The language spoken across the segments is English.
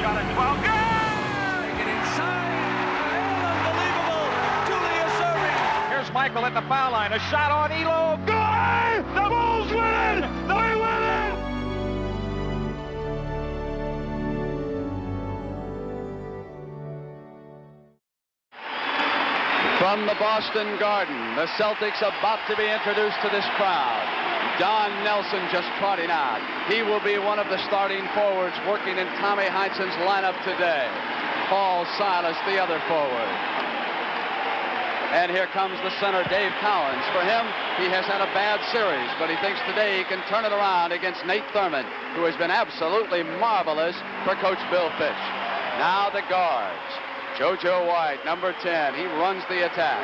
shot at 12. Good! Take it inside. Unbelievable. Julius serving. Here's Michael at the foul line. A shot on Elo. Good! The Bulls win it! They win it! From the Boston Garden, the Celtics about to be introduced to this crowd. Don Nelson just trotting out. He will be one of the starting forwards working in Tommy Heinsohn's lineup today. Paul Silas, the other forward. And here comes the center, Dave Cowens. For him, he has had a bad series, but he thinks today he can turn it around against Nate Thurmond, who has been absolutely marvelous for Coach Bill Fitch. Now the guards. JoJo White, number 10. He runs the attack.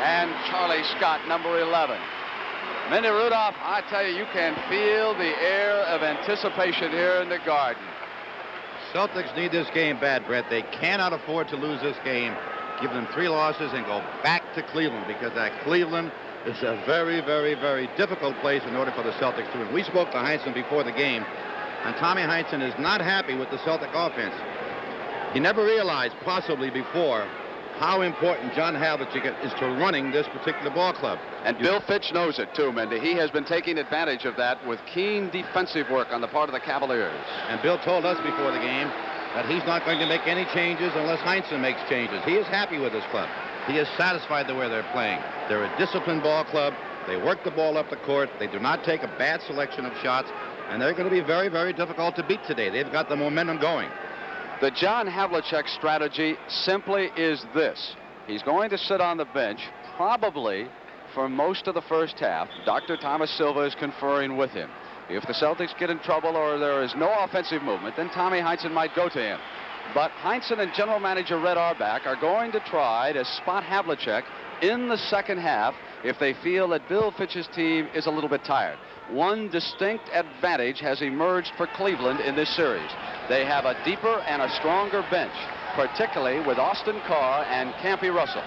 And Charlie Scott, number 11. Mindy Rudolph, I tell you, you can feel the air of anticipation here in the Garden. Celtics need this game bad, Brett. They cannot afford to lose this game. Give them 3 losses and go back to Cleveland, because that Cleveland is a very, very, very difficult place in order for the Celtics to win. We spoke to Heinsohn before the game, and Tommy Heinsohn is not happy with the Celtic offense. He never realized, possibly before, how important John Havlicek is to running this particular ball club. And Bill Fitch knows it too, Mindy. He has been taking advantage of that with keen defensive work on the part of the Cavaliers. And Bill told us before the game that he's not going to make any changes unless Heinsohn makes changes. He is happy with his club. He is satisfied the way they're playing. They're a disciplined ball club. They work the ball up the court. They do not take a bad selection of shots. And they're going to be very, very difficult to beat today. They've got the momentum going. The John Havlicek strategy simply is this. He's going to sit on the bench probably for most of the first half. Dr. Thomas Silva is conferring with him. If the Celtics get in trouble or there is no offensive movement, then Tommy Heinsohn might go to him. But Heinsohn and general manager Red Auerbach are going to try to spot Havlicek in the second half if they feel that Bill Fitch's team is a little bit tired. One distinct advantage has emerged for Cleveland in this series. They have a deeper and a stronger bench, particularly with Austin Carr and Campy Russell.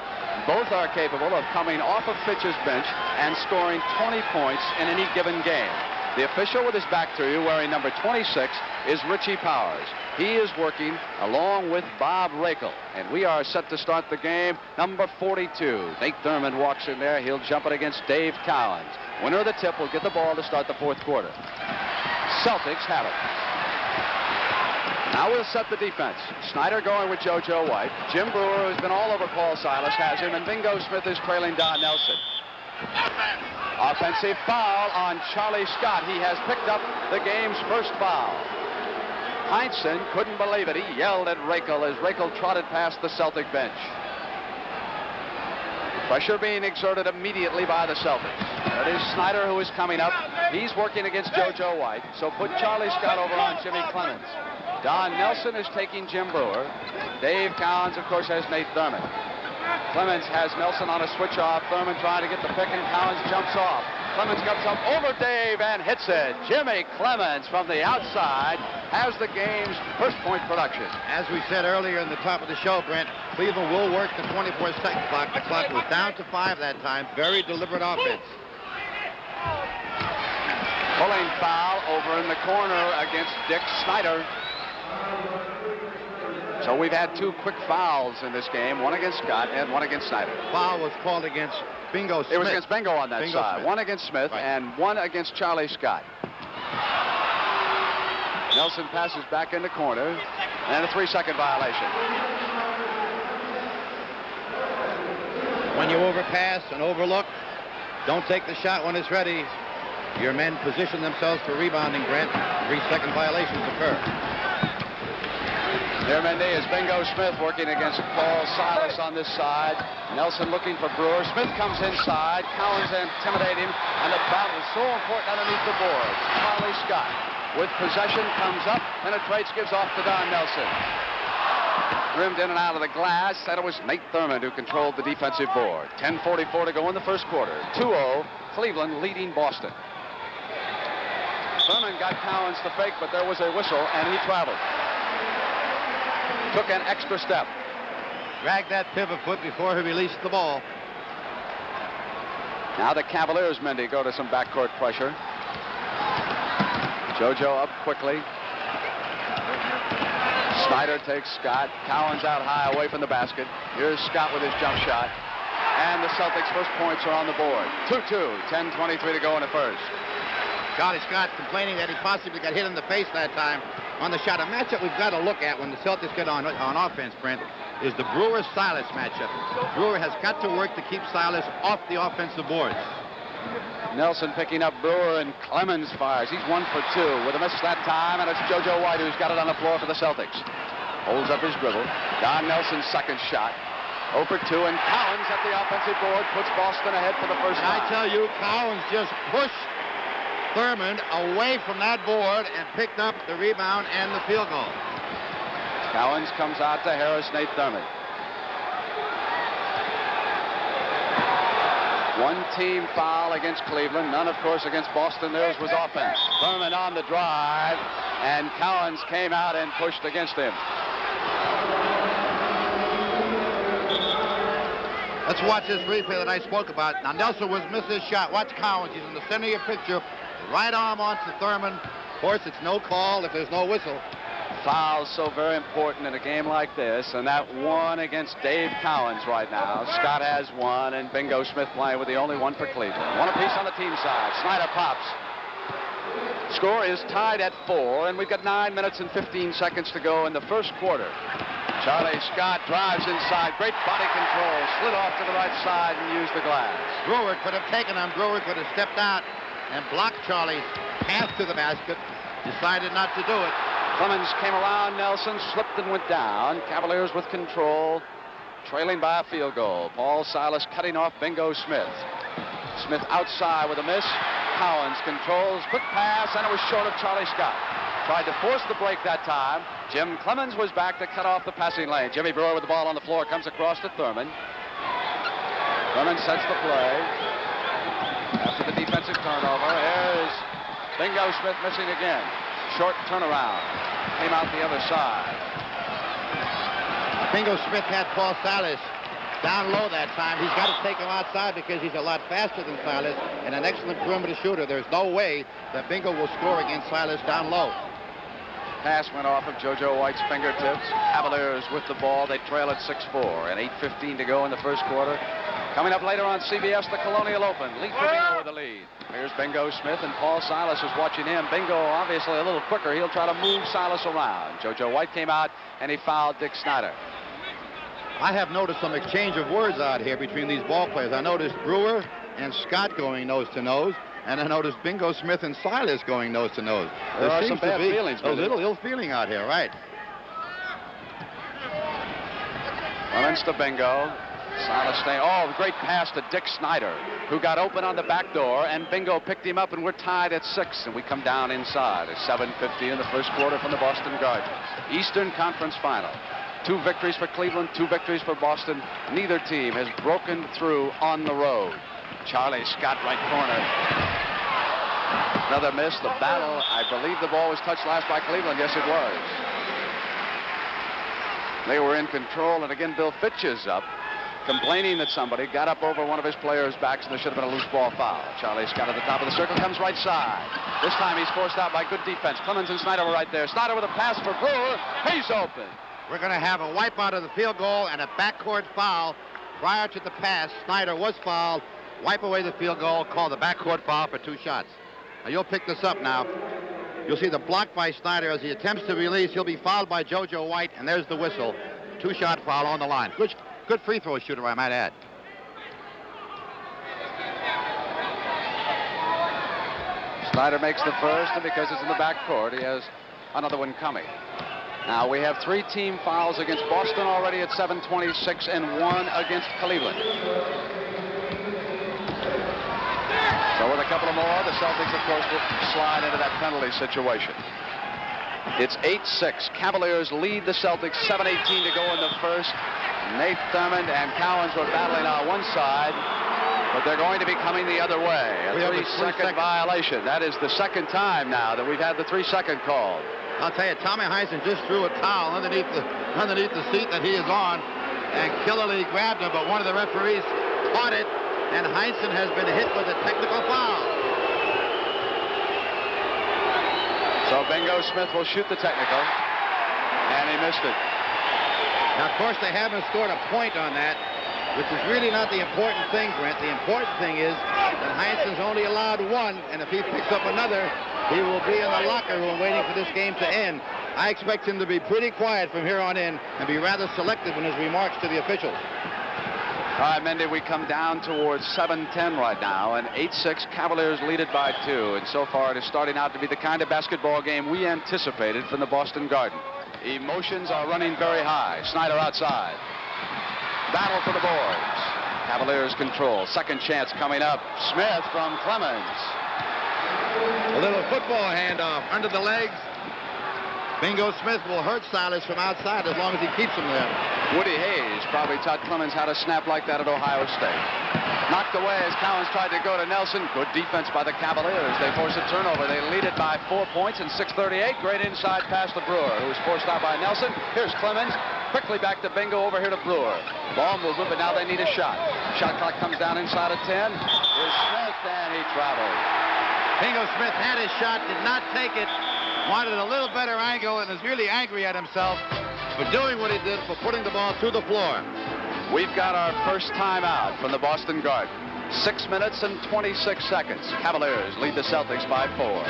Both are capable of coming off of Fitch's bench and scoring 20 points in any given game. The official with his back to you, wearing number 26, is Richie Powers. He is working along with Bob Rakel. And we are set to start the game. Number 42, Nate Thurmond walks in there. He'll jump it against Dave Cowens. Winner of the tip will get the ball to start the fourth quarter. Celtics have it. Now we'll set the defense. Snyder going with JoJo White. Jim Brewer, who's been all over Paul Silas, has him. And Bingo Smith is trailing Don Nelson. Offensive foul on Charlie Scott. He has picked up the game's first foul. Heinsohn couldn't believe it. He yelled at Rakel as Rakel trotted past the Celtic bench. Pressure being exerted immediately by the Celtics. It is Snyder who is coming up. He's working against JoJo White. So put Charlie Scott over on Jimmy Clemens. Don Nelson is taking Jim Brewer. Dave Cowens, of course, has Nate Thurmond. Clemens has Nelson on a switch off. Thurmond trying to get the pick, and Cowens jumps off. Clemens comes up over Dave and hits it. Jimmy Clemens from the outside has the game's first point production. As we said earlier in the top of the show, Brent, Cleveland will work the 24-second clock. The clock was down to 5 that time. Very deliberate offense. Pulling foul over in the corner against Dick Snyder. So we've had 2 quick fouls in this game, one against Scott and one against Snyder. Foul was called against Bingo Smith. It was against Bingo on that side. Smith. One against Smith, right, and one against Charlie Scott. Nelson passes back in the corner, and a 3-second violation. When you overpass and overlook, don't take the shot when it's ready. Your men position themselves for rebounding, Brent. 3-second violations occur. Here Mendy is Bingo Smith working against Paul Silas on this side. Nelson looking for Brewer. Smith comes inside. Cowens intimidate him, and the battle is so important underneath the boards. Charlie Scott with possession comes up, penetrates, gives off to Don Nelson. Rimmed in and out of the glass, and it was Nate Thurmond who controlled the defensive board. 10:44 to go in the first quarter. 2-0, Cleveland leading Boston. Thurmond got Cowens to fake, but there was a whistle, and he traveled. Took an extra step. Dragged that pivot foot before he released the ball. Now the Cavaliers, Mendy, go to some backcourt pressure. JoJo up quickly. Snyder takes Scott. Cowens out high away from the basket. Here's Scott with his jump shot. And the Celtics' first points are on the board. 2-2, 10:23 to go in the first. Charlie Scott complaining that he possibly got hit in the face that time on the shot. A matchup we've got to look at when the Celtics get on offense, Brent, is the Brewer-Silas matchup. Brewer has got to work to keep Silas off the offensive boards. Nelson picking up Brewer, and Clemens fires. He's 1 for 2 with a miss that time, and it's JoJo White who's got it on the floor for the Celtics. Holds up his dribble. Don Nelson's second shot. 0 for 2, and Cowens at the offensive board puts Boston ahead for the first time. I tell you, Cowens just pushed Thurman away from that board and picked up the rebound and the field goal. Cowens comes out to Harris, Nate Thurman. One team foul against Cleveland, none, of course, against Boston. Theirs was offense. Thurman on the drive, and Cowens came out and pushed against him. Let's watch this replay that I spoke about. Now, Nelson was missed his shot. Watch Cowens. He's in the center of your picture. Right arm onto Thurman. Of course, it's no call if there's no whistle. Foul's so very important in a game like this, and that one against Dave Cowens right now. Scott has one, and Bingo Smith playing with the only one for Cleveland. One apiece on the team side. Snyder pops. Score is tied at 4, and we've got 9 minutes and 15 seconds to go in the first quarter. Charlie Scott drives inside. Great body control. Slid off to the right side and used the glass. Brewer could have taken him. Brewer could have stepped out and blocked Charlie's path to the basket. Decided not to do it. Clemens came around Nelson, slipped and went down. Cavaliers with control, trailing by a field goal. Paul Silas cutting off Bingo Smith. Smith outside with a miss. Cowens controls, quick pass, and it was short of Charlie Scott. Tried to force the break that time. Jim Clemens was back to cut off the passing lane. Jimmy Brewer with the ball on the floor comes across to Thurman. Thurman sets the play. After the defensive turnover, here's Bingo Smith missing again. Short turnaround. Came out the other side. Bingo Smith had Paul Silas down low that time. He's got to take him outside because he's a lot faster than Silas and an excellent perimeter shooter. There's no way that Bingo will score against Silas down low. Pass went off of JoJo White's fingertips. Cavaliers with the ball. They trail at 6-4 and 8:15 to go in the first quarter. Coming up later on CBS, the Colonial Open. Lee Trevino with the lead. Here's Bingo Smith, and Paul Silas is watching him. Bingo obviously a little quicker. He'll try to move Silas around. JoJo White came out, and he fouled Dick Snyder. I have noticed some exchange of words out here between these ball players. I noticed Brewer and Scott going nose to nose, and I noticed Bingo Smith and Silas going nose to nose. There are some bad feelings. A little ill feeling out here, right? Clemens to Bingo. Silas staying. Oh, great pass to Dick Snyder, who got open on the back door, and Bingo picked him up, and we're tied at 6, and we come down inside. It's 7:50 in the first quarter from the Boston Garden. Eastern Conference Final. 2 victories for Cleveland, 2 victories for Boston. Neither team has broken through on the road. Charlie Scott, right corner. Another miss. The battle, I believe the ball was touched last by Cleveland. Yes, it was. They were in control, and again, Bill Fitch is up, complaining that somebody got up over one of his players' backs, and there should have been a loose ball foul. Charlie Scott at the top of the circle, comes right side. This time he's forced out by good defense. Clemens and Snyder were right there. Snyder with a pass for Brewer. He's open. We're going to have a wipeout of the field goal and a backcourt foul. Prior to the pass, Snyder was fouled. Wipe away the field goal, call the backcourt foul for 2 shots. Now, you'll pick this up now. You'll see the block by Snyder as he attempts to release. He'll be fouled by JoJo White, and there's the whistle. 2-shot foul on the line. Good free throw shooter, I might add. Snyder makes the first, and because it's in the backcourt, he has another one coming. Now we have 3 team fouls against Boston already at 7:26 and 1 against Cleveland. So with a couple of more, the Celtics, of course, will slide into that penalty situation. It's 8-6. Cavaliers lead the Celtics, 7:18 to go in the first. Nate Thurman and Cowens were battling on one side, but they're going to be coming the other way. A 3-second violation. That is the second time now that we've had the 3-second call. I'll tell you, Tommy Heinsohn just threw a towel underneath the seat that he is on, and Killerly grabbed him, but one of the referees caught it, and Heinsohn has been hit with a technical foul. So Bingo Smith will shoot the technical, and he missed it. Now, of course, they haven't scored a point on that, which is really not the important thing, Brent. The important thing is that Heinsohn's only allowed one, and if he picks up another, he will be in the locker room waiting for this game to end. I expect him to be pretty quiet from here on in and be rather selective in his remarks to the officials. All right, Mendy, we come down towards 7-10 right now, and 8-6 Cavaliers lead it by 2. And so far, it is starting out to be the kind of basketball game we anticipated from the Boston Garden. Emotions are running very high. Snyder outside. Battle for the boards. Cavaliers control. Second chance coming up. Smith from Clemens. A little football handoff under the legs. Bingo Smith will hurt Silas from outside as long as he keeps him there. Woody Hayes probably taught Clemens how to snap like that at Ohio State. Knocked away as Cowens tried to go to Nelson. Good defense by the Cavaliers. They force a turnover. They lead it by 4 points in 6:38. Great inside pass to Brewer, who was forced out by Nelson. Here's Clemens. Quickly back to Bingo, over here to Brewer. Ball movement, but now they need a shot. Shot clock comes down inside of 10. Here's Smith, and he traveled. Bingo Smith had his shot, did not take it. Wanted a little better angle and is really angry at himself for doing what he did, for putting the ball through the floor. We've got our first timeout from the Boston Garden. 6 minutes and 26 seconds. Cavaliers lead the Celtics by 4.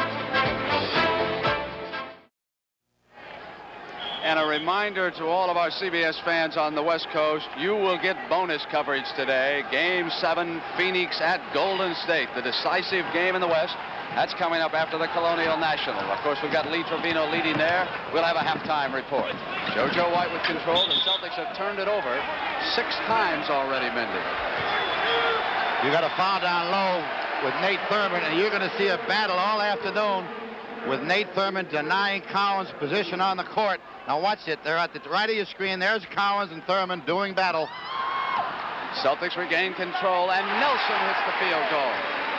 And a reminder to all of our CBS fans on the West Coast, you will get bonus coverage today. Game 7, Phoenix at Golden State, the decisive game in the West. That's coming up after the Colonial National. Of course, we've got Lee Trevino leading there. We'll have a halftime report. JoJo White with control. The Celtics have turned it over 6 times already, Mendy. You got a foul down low with Nate Thurman, and you're going to see a battle all afternoon with Nate Thurman denying Cowens position on the court. Now watch it. They're at the right of your screen. There's Cowens and Thurman doing battle. Celtics regain control, and Nelson hits the field goal.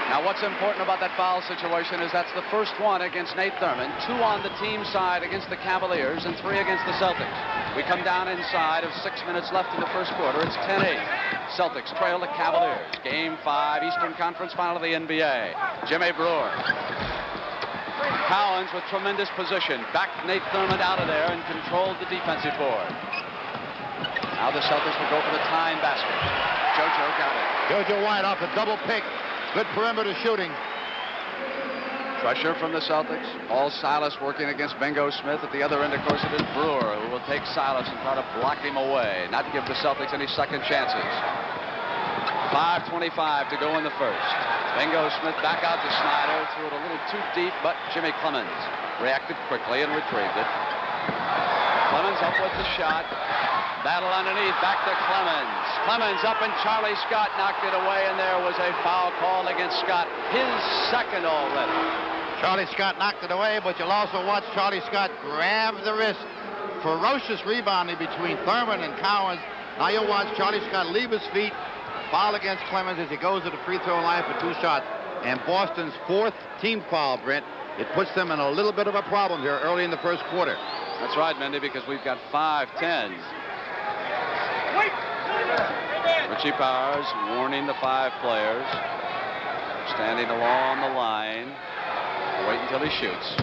Now, what's important about that foul situation is that's the first one against Nate Thurman, 2 on the team side against the Cavaliers, and 3 against the Celtics. We come down inside of 6 minutes left in the first quarter. It's 10-8. Celtics trail the Cavaliers. Game 5, Eastern Conference Final of the NBA. Jimmy Brewer. Cowens with tremendous position. Backed Nate Thurman out of there and controlled the defensive board. Now the Celtics will go for the tying basket. JoJo got it. JoJo White off a double pick. Good perimeter shooting. Pressure from the Celtics. All Silas working against Bingo Smith. At the other end, of course, it is Brewer, who will take Silas and try to block him away, not give the Celtics any second chances. 5:25 to go in the first. Bingo Smith back out to Snyder. Threw it a little too deep, but Jimmy Clemens reacted quickly and retrieved it. Clemens up with the shot. Battle underneath, back to Clemens. Clemens up, and Charlie Scott knocked it away, and there was a foul called against Scott. His second already. Charlie Scott knocked it away, but you'll also watch Charlie Scott grab the wrist. Ferocious rebounding between Thurman and Cowens. Now you'll watch Charlie Scott leave his feet, foul against Clemens as he goes to the free throw line for 2 shots. And Boston's 4th team foul, Brent. It puts them in a little bit of a problem here early in the first quarter. That's right, Mendy, because we've got 5 10s. Richie Powers warning the 5 players. Standing along the line. Wait until he shoots.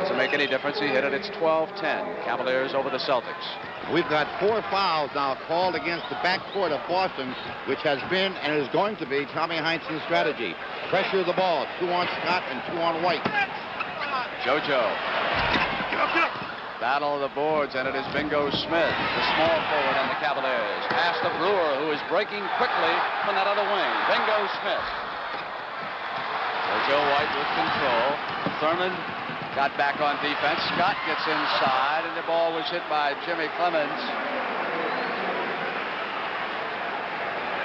Doesn't make any difference. He hit it. It's 12-10. Cavaliers over the Celtics. We've got 4 fouls now called against the backcourt of Boston, which has been and is going to be Tommy Heinsohn's strategy. Pressure the ball. 2 on Scott and 2 on White. JoJo. Battle of the boards, and it is Bingo Smith, the small forward on the Cavaliers. Pass to Brewer, who is breaking quickly from that other wing. Bingo Smith. JoJo White with control. Thurman got back on defense. Scott gets inside, and the ball was hit by Jimmy Clemens.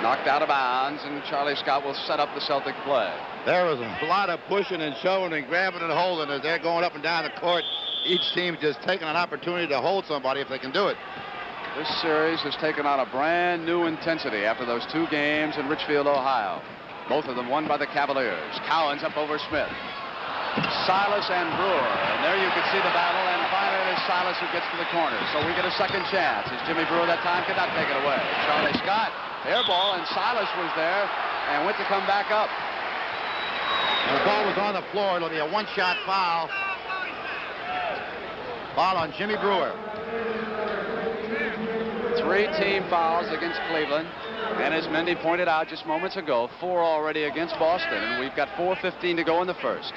Knocked out of bounds, and Charlie Scott will set up the Celtic play. There was a lot of pushing and shoving and grabbing and holding as they're going up and down the court. Each team just taking an opportunity to hold somebody if they can do it. This series has taken on a brand new intensity after those 2 games in Richfield, Ohio. Both of them won by the Cavaliers. Cowens up over Smith. Silas and Brewer. And there you can see the battle. And finally it is Silas who gets to the corner. So we get a second chance. As Jimmy Brewer that time could not take it away. Charlie Scott, air ball, and Silas was there and went to come back up. And the ball was on the floor. It'll be a 1-shot foul. Ball on Jimmy Brewer. 3 team fouls against Cleveland. And as Mendy pointed out just moments ago, 4 already against Boston. And we've got 4:15 to go in the first.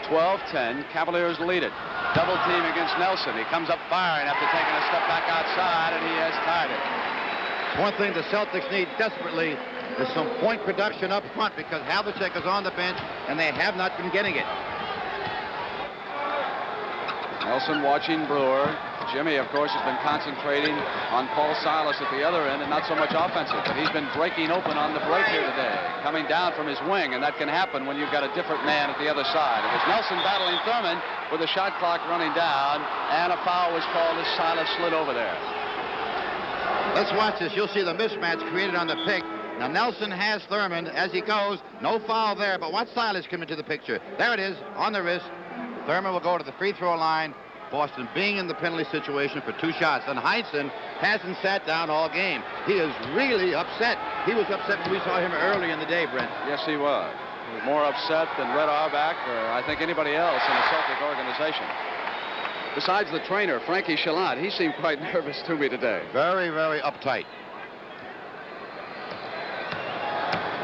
12-10, Cavaliers lead it. Double team against Nelson. He comes up firing after taking a step back outside, and he has tied it. One thing the Celtics need desperately is some point production up front, because Havlicek is on the bench, and they have not been getting it. Nelson watching Brewer. Jimmy, of course, has been concentrating on Paul Silas at the other end and not so much offensive, but he's been breaking open on the break here today, coming down from his wing, and that can happen when you've got a different man at the other side. It was Nelson battling Thurman with the shot clock running down, and a foul was called as Silas slid over there. Let's watch this. You'll see the mismatch created on the pick. Now, Nelson has Thurman as he goes. No foul there, but watch Silas come into the picture. There it is, on the wrist. Thurman will go to the free throw line. Boston being in the penalty situation for 2 shots. And Heinsohn hasn't sat down all game. He is really upset. He was upset when we saw him early in the day, Brent. Yes, he was. He was more upset than Red Auerbach or I think anybody else in the Celtic organization. Besides the trainer, Frankie Shalat, he seemed quite nervous to me today. Very, very uptight.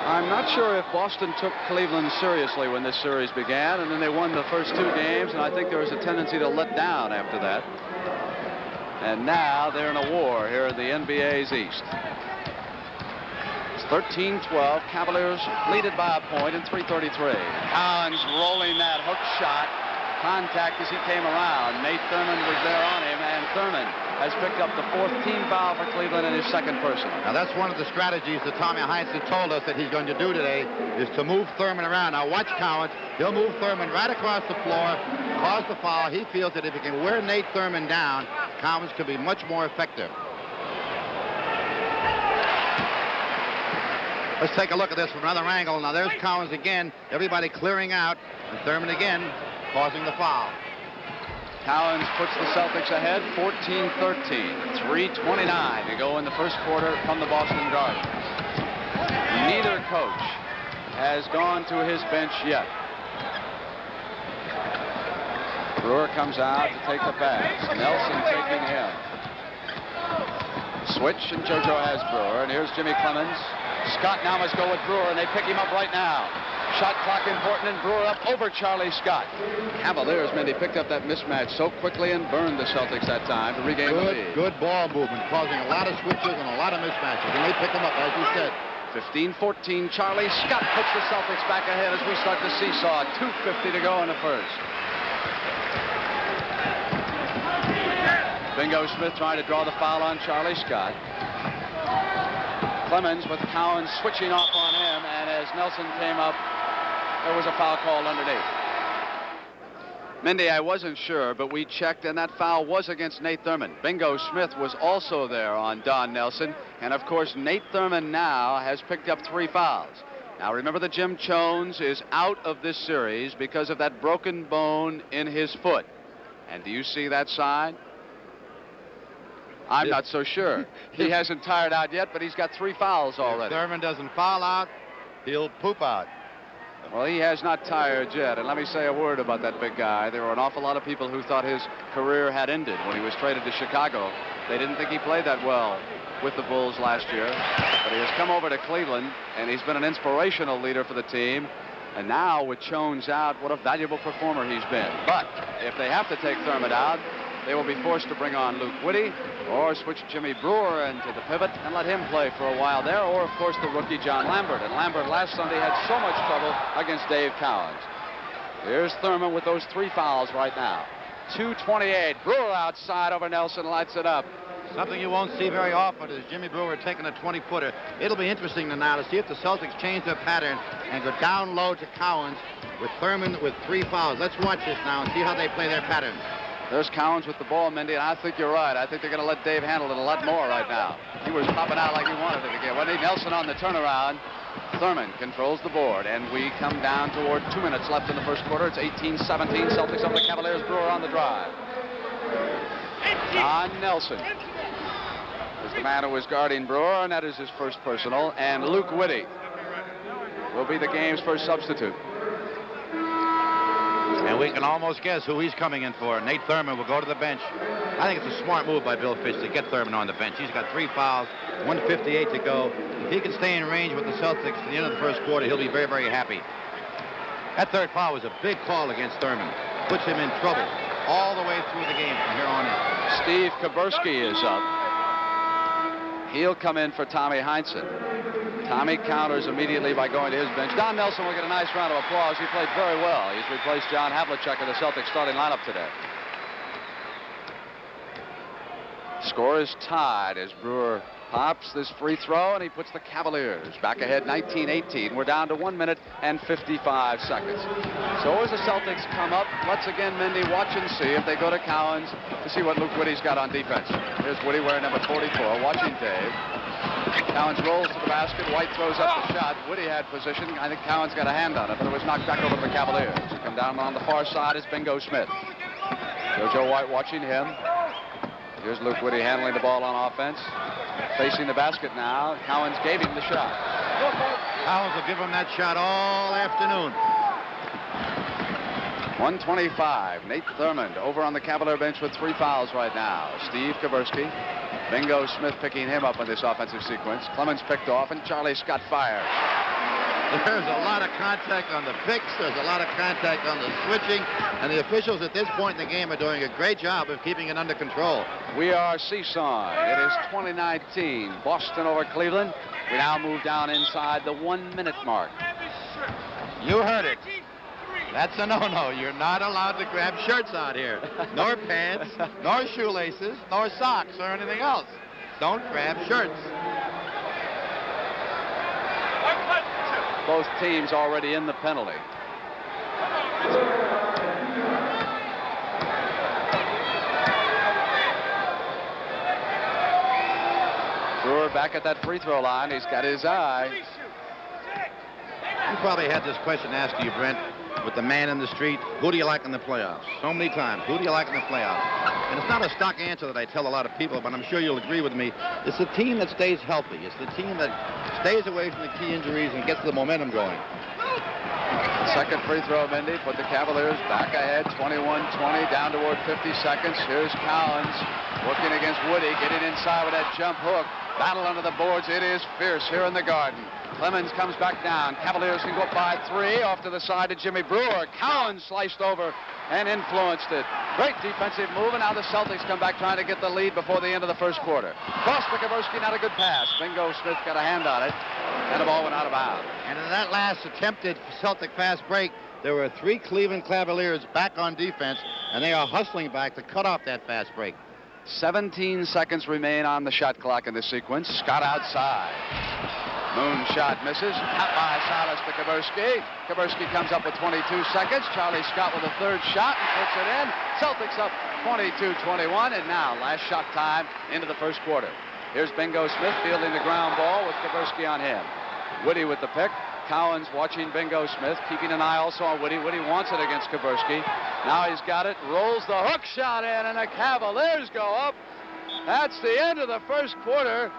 I'm not sure if Boston took Cleveland seriously when this series began, and then they won the first 2 games, and I think there was a tendency to let down after that. And now they're in a war here in the NBA's East. It's 13-12. Cavaliers lead it by a point in 3:33. Collins rolling that hook shot. Contact as he came around. Nate Thurman was there on him, and Thurman has picked up the 4th team foul for Cleveland and his 2nd personal. Now, that's one of the strategies that Tommy Heinsohn told us that he's going to do today, is to move Thurman around. Now, watch Collins. He'll move Thurman right across the floor, cause the foul. He feels that if he can wear Nate Thurman down, Collins could be much more effective. Let's take a look at this from another angle. Now, there's Collins again. Everybody clearing out, and Thurman again causing the foul. Collins puts the Celtics ahead 14-13. 3:29 to go in the first quarter from the Boston Garden. Neither coach has gone to his bench yet. Brewer comes out to take the pass. Nelson taking him. Switch, and JoJo has Brewer, and here's Jimmy Clemens. Scott now must go with Brewer, and they pick him up right now. Shot clock important, and Brewer up over Charlie Scott. Cavaliers, Mendy, picked up that mismatch so quickly and burned the Celtics that time to regain the lead. Good ball movement, causing a lot of switches and a lot of mismatches, and they pick them up, as you said. 15-14, Charlie Scott puts the Celtics back ahead as we start the seesaw. 2:50 to go in the first. Bingo Smith trying to draw the foul on Charlie Scott. Clemens with Collins switching off on him, and as Nelson came up, there was a foul called underneath. Mendy, I wasn't sure, but we checked, and that foul was against Nate Thurman. Bingo Smith was also there on Don Nelson, and of course Nate Thurman now has picked up 3 fouls. Now remember that Jim Chones is out of this series because of that broken bone in his foot. And do you see that sign? I'm not so sure. He hasn't tired out yet, but he's got 3 fouls already. If Thurman doesn't foul out, he'll poop out. Well, he has not tired yet, and let me say a word about that big guy. There were an awful lot of people who thought his career had ended when he was traded to Chicago. They didn't think he played that well with the Bulls last year, but he has come over to Cleveland, and he's been an inspirational leader for the team. And now with Chones out, what a valuable performer he's been. But if they have to take Thurman out, they will be forced to bring on Luke Whitty or switch Jimmy Brewer into the pivot and let him play for a while there, or of course the rookie John Lambert. And Lambert last Sunday had so much trouble against Dave Cowens. Here's Thurman with those 3 fouls right now. 2:28. Brewer outside over Nelson, lights it up. Something you won't see very often is Jimmy Brewer taking a 20-footer. It'll be interesting now to see if the Celtics change their pattern and go down low to Cowens with Thurman with 3 fouls. Let's watch this now and see how they play their pattern. There's Cowens with the ball, Mendy, and I think you're right. I think they're going to let Dave handle it a lot more right now. He was popping out like he wanted it again. When Nelson on the turnaround, Thurman controls the board, and we come down toward 2 minutes left in the first quarter. It's 18-17, Celtics over the Cavaliers. Brewer on the drive. John Nelson is the man who is guarding Brewer, and that is his first personal. And Luke Whitty will be the game's first substitute. And we can almost guess who he's coming in for. Nate Thurman will go to the bench. I think it's a smart move by Bill Fitch to get Thurman on the bench. He's got 3 fouls, 1:58 to go. If he can stay in range with the Celtics to the end of the first quarter, he'll be very, very happy. That third foul was a big call against Thurman. Puts him in trouble all the way through the game from here on in. Steve Kaburski is up. He'll come in for Tommy Heinsohn. Tommy counters immediately by going to his bench. Don Nelson will get a nice round of applause. He played very well. He's replaced John Havlicek in the Celtics starting lineup today. Score is tied as Brewer pops this free throw, and he puts the Cavaliers back ahead 19-18. We're down to 1 minute and 55 seconds. So as the Celtics come up, let's again, Mindy, watch and see if they go to Cowens to see what Luke Whitty's got on defense. Here's Whitty wearing number 44, watching Dave. Cowens rolls to the basket. White throws up the shot. Whitty had position. I think Cowens got a hand on it, but it was knocked back over to the Cavaliers. Come down on the far side is Bingo Smith. JoJo White watching him. Here's Luke Whitty handling the ball on offense. Facing the basket now. Cowens gave him the shot. Cowens will give him that shot all afternoon. 125. Nate Thurmond over on the Cavalier bench with 3 fouls right now. Steve Kaburski. Bingo Smith picking him up in this offensive sequence. Clemens picked off, and Charlie Scott fires. There's a lot of contact on the picks. There's a lot of contact on the switching. And the officials at this point in the game are doing a great job of keeping it under control. We are seesawing. It is 2019. Boston over Cleveland. We now move down inside the 1 minute mark. You heard it. That's a no-no. You're not allowed to grab shirts out here. Nor pants, nor shoelaces, nor socks, or anything else. Don't grab shirts. Both teams already in the penalty. Brewer back at that free throw line. He's got his eye. You probably had this question asked to you, Brent, with the man in the street. Who do you like in the playoffs? So many times. Who do you like in the playoffs? And it's not a stock answer that I tell a lot of people, but I'm sure you'll agree with me. It's the team that stays healthy. It's the team that stays away from the key injuries and gets the momentum going. Second free throw, Mindy, put the Cavaliers back ahead, 21-20, down toward 50 seconds. Here's Cowens working against Woody, getting inside with that jump hook. Battle under the boards. It is fierce here in the Garden. Clemens comes back down. Cavaliers can go up by 3. Off to the side to Jimmy Brewer. Cowens sliced over and influenced it. Great defensive move, and now the Celtics come back trying to get the lead before the end of the first quarter. Cross to Kaburski, not a good pass. Bingo Smith got a hand on it, and the ball went out of bounds. And in that last attempted Celtic fast break, there were 3 Cleveland Cavaliers back on defense, and they are hustling back to cut off that fast break. 17 seconds remain on the shot clock in this sequence. Scott outside. Moon shot misses. Out by Silas to Kaburski. Kaburski comes up with 22 seconds. Charlie Scott with a third shot and puts it in. Celtics up 22-21, and now last shot time into the first quarter. Here's Bingo Smith fielding the ground ball with Kaburski on him. Whitty with the pick. Cowens watching Bingo Smith, keeping an eye also on Whitty. Whitty wants it against Kaburski. Now he's got it, rolls the hook shot in, and the Cavaliers go up. That's the end of the first quarter.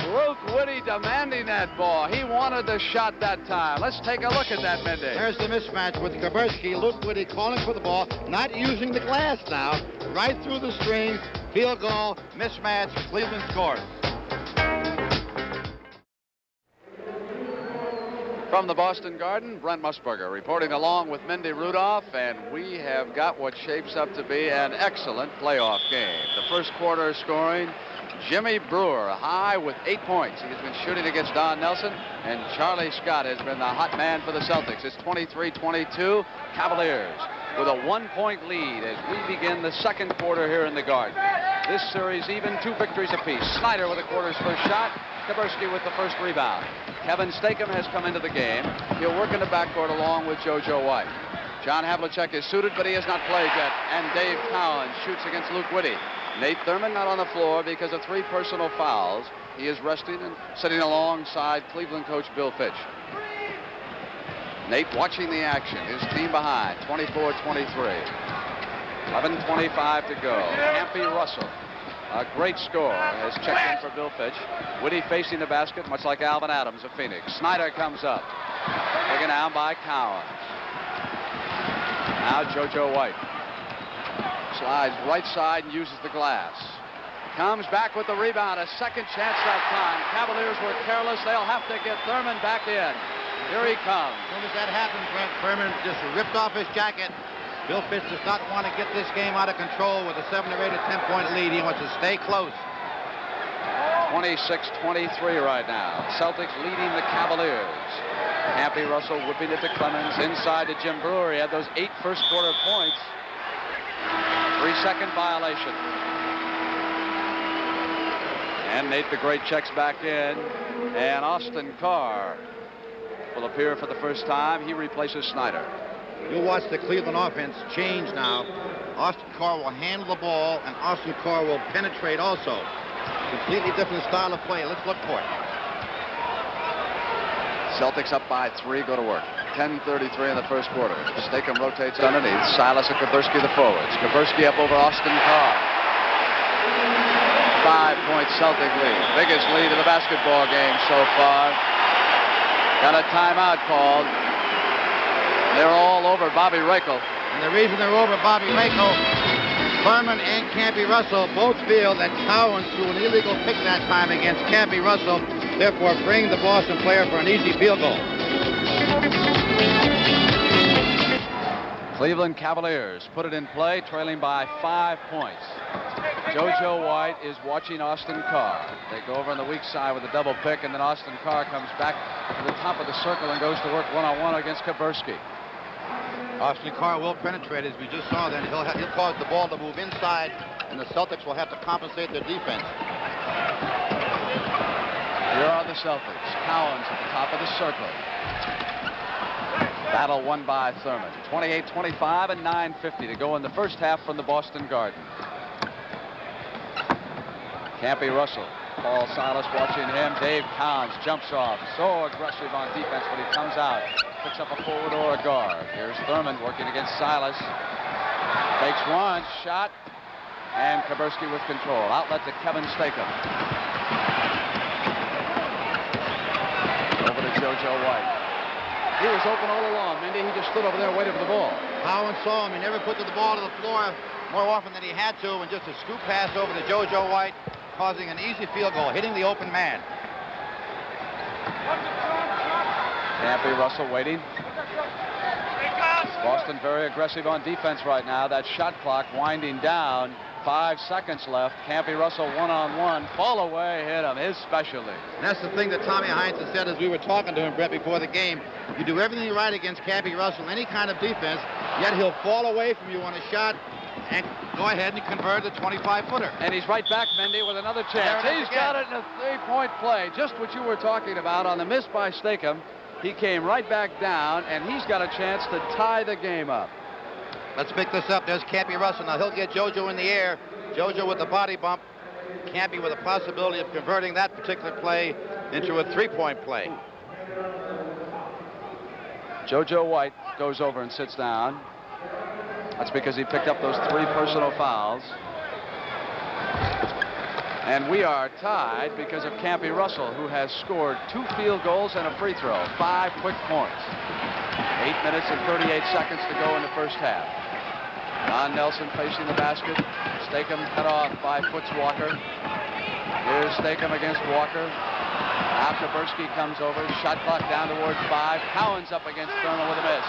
Luke Whitty demanding that ball. He wanted the shot that time. Let's take a look at that, Mindy. There's the mismatch with Kaburski. Luke Whitty calling for the ball, not using the glass now. Right through the string, field goal, mismatch, Cleveland scores. From the Boston Garden, Brent Musburger reporting along with Mindy Rudolph, and we have got what shapes up to be an excellent playoff game. The first quarter scoring, Jimmy Brewer high with 8 points. He has been shooting against Don Nelson, and Charlie Scott has been the hot man for the Celtics. It's 23-22, Cavaliers with a 1-point lead as we begin the second quarter here in the Garden. This series even, 2 victories apiece. Snyder with the quarter's first shot, Kaburski with the first rebound. Kevin Stakem has come into the game. He'll work in the backcourt along with JoJo White. John Havlicek is suited, but he has not played yet. And Dave Cowens shoots against Luke Whitty. Nate Thurman not on the floor because of 3 personal fouls. He is resting and sitting alongside Cleveland coach Bill Fitch. Nate watching the action. His team behind, 24-23. 11:25 to go. Campy Russell. A great score has checked in for Bill Fitch. Whitty facing the basket, much like Alvin Adams of Phoenix. Snyder comes up. Taken down by Cowens. Now JoJo White slides right side and uses the glass. Comes back with the rebound. A second chance that time. Cavaliers were careless. They'll have to get Thurman back in. Here he comes. As soon as that happened, Brent, Thurman just ripped off his jacket. Bill Fitch does not want to get this game out of control with a 7 or 8 or 10-point lead. He wants to stay close. 26-23 right now. Celtics leading the Cavaliers. Campy Russell whipping it to Clemens. Inside to Jim Brewer. He had those 8 first-quarter points. 3-second violation. And Nate the Great checks back in. And Austin Carr will appear for the first time. He replaces Snyder. You'll watch the Cleveland offense change now. Austin Carr will handle the ball, and Austin Carr will penetrate also. Completely different style of play. Let's look for it. Celtics up by 3, go to work. 10:33 in the first quarter. Stakem rotates underneath. Silas and Kaburski the forwards. Kaburski up over Austin Carr. 5-point Celtic lead. Biggest lead of the basketball game so far. Got a timeout called. They're all over Bobby Rakel. And the reason they're over Bobby Rakel, Thurman and Campy Russell both feel that Cowan threw an illegal pick that time against Campy Russell, therefore bringing the Boston player for an easy field goal. Cleveland Cavaliers put it in play, trailing by 5 points. JoJo White is watching Austin Carr. They go over on the weak side with a double pick, and then Austin Carr comes back to the top of the circle and goes to work one-on-one against Kaburski. Austin Carr will penetrate, as we just saw. Then he'll cause the ball to move inside, and the Celtics will have to compensate their defense. Here are the Celtics. Cowens at the top of the circle. Battle won by Thurman. 28-25 and 9:50 to go in the first half from the Boston Garden. Campy Russell. Paul Silas watching him. Dave Cowens jumps off. So aggressive on defense, but he comes out. Picks up a forward or a guard. Here's Thurman working against Silas. Takes one shot. And Kaburski with control. Outlet to Kevin Stakem. Over to JoJo White. He was open all along, Mindy. He just stood over there waiting for the ball. Cowan saw him. He never put the ball to the floor more often than he had to, and just a scoop pass over to JoJo White, causing an easy field goal, hitting the open man. Campy Russell waiting. Boston very aggressive on defense right now. That shot clock winding down. 5 seconds left. Campy Russell one-on-one. Fall away, hit him. His specialty. And that's the thing that Tommy Heinz has said as we were talking to him, Brett, before the game. You do everything right against Campy Russell, any kind of defense, yet he'll fall away from you on a shot and go ahead and convert a 25-footer. And he's right back, Mendy, with another chance. He's got it in a 3-point play. Just what you were talking about on the miss by Stakem. He came right back down, and he's got a chance to tie the game up. Let's pick this up. There's Campy Russell. Now he'll get JoJo in the air. JoJo with the body bump. Campy with a possibility of converting that particular play into a 3-point play. JoJo White goes over and sits down. That's because he picked up those 3 personal fouls. And we are tied because of Campy Russell, who has scored 2 field goals and a free throw. 5 quick points. 8 minutes and 38 seconds to go in the first half. Don Nelson facing the basket. Stakem cut off by Foots Walker. Here's Stakem against Walker. Now Kaburski comes over. Shot clock down towards 5. Cowens up against Thurman with a miss.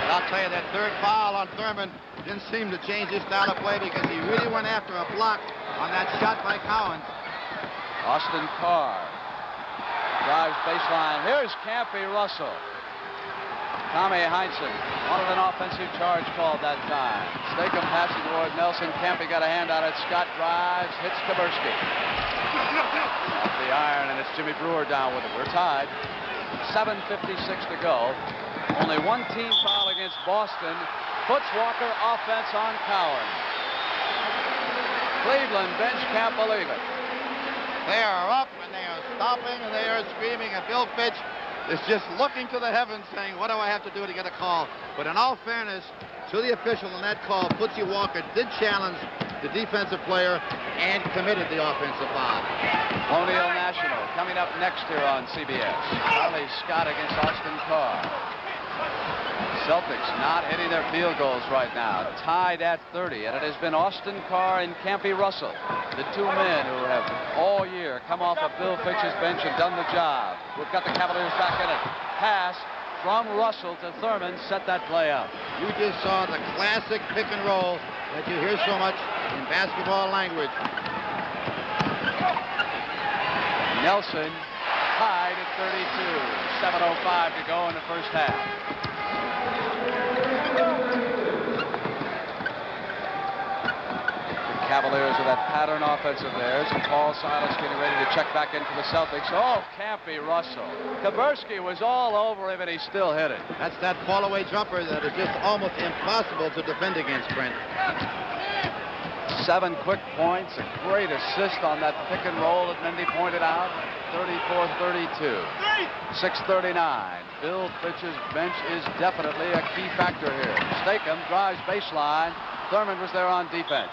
And I'll tell you, that third foul on Thurman didn't seem to change his style of play because he really went after a block on that shot by Cowens. Austin Carr drives baseline. Here's Campy Russell. Tommy Heinsohn wanted an offensive charge called that time. Stakem passing toward Nelson. Campy got a hand on it. Scott drives, hits Kaburski. Off the iron, and it's Jimmy Brewer down with it. We're tied. 7:56 to go. Only one team foul against Boston. Foots Walker offense on Cowan. Cleveland bench can't believe it. They are up, and they are stopping, and they are screaming, and Bill Fitch is just looking to the heavens saying, what do I have to do to get a call? But in all fairness to the official in that call, Footsy Walker did challenge the defensive player and committed the offensive foul. Colonial National coming up next here on CBS. Charlie Scott against Austin Carr. Celtics not hitting their field goals right now, tied at 30, and it has been Austin Carr and Campy Russell, the two men who have all year come off of Bill Fitch's bench and done the job. We've got the Cavaliers back in it. Pass from Russell to Thurman, set that play up. You just saw the classic pick and roll that you hear so much in basketball language. Nelson tied at 32. 7:05 to go in the first half. The Cavaliers with that pattern offense of theirs, and Paul Silas getting ready to check back in for the Celtics. Oh, Campy Russell. Kaburski was all over him, and he still hit it. That's that fall-away jumper that is just almost impossible to defend against, Brent. 7 quick points, a great assist on that pick and roll that Mendy pointed out. 34-32. 6:39. Bill Fitch's bench is definitely a key factor here. Stakem drives baseline. Thurman was there on defense.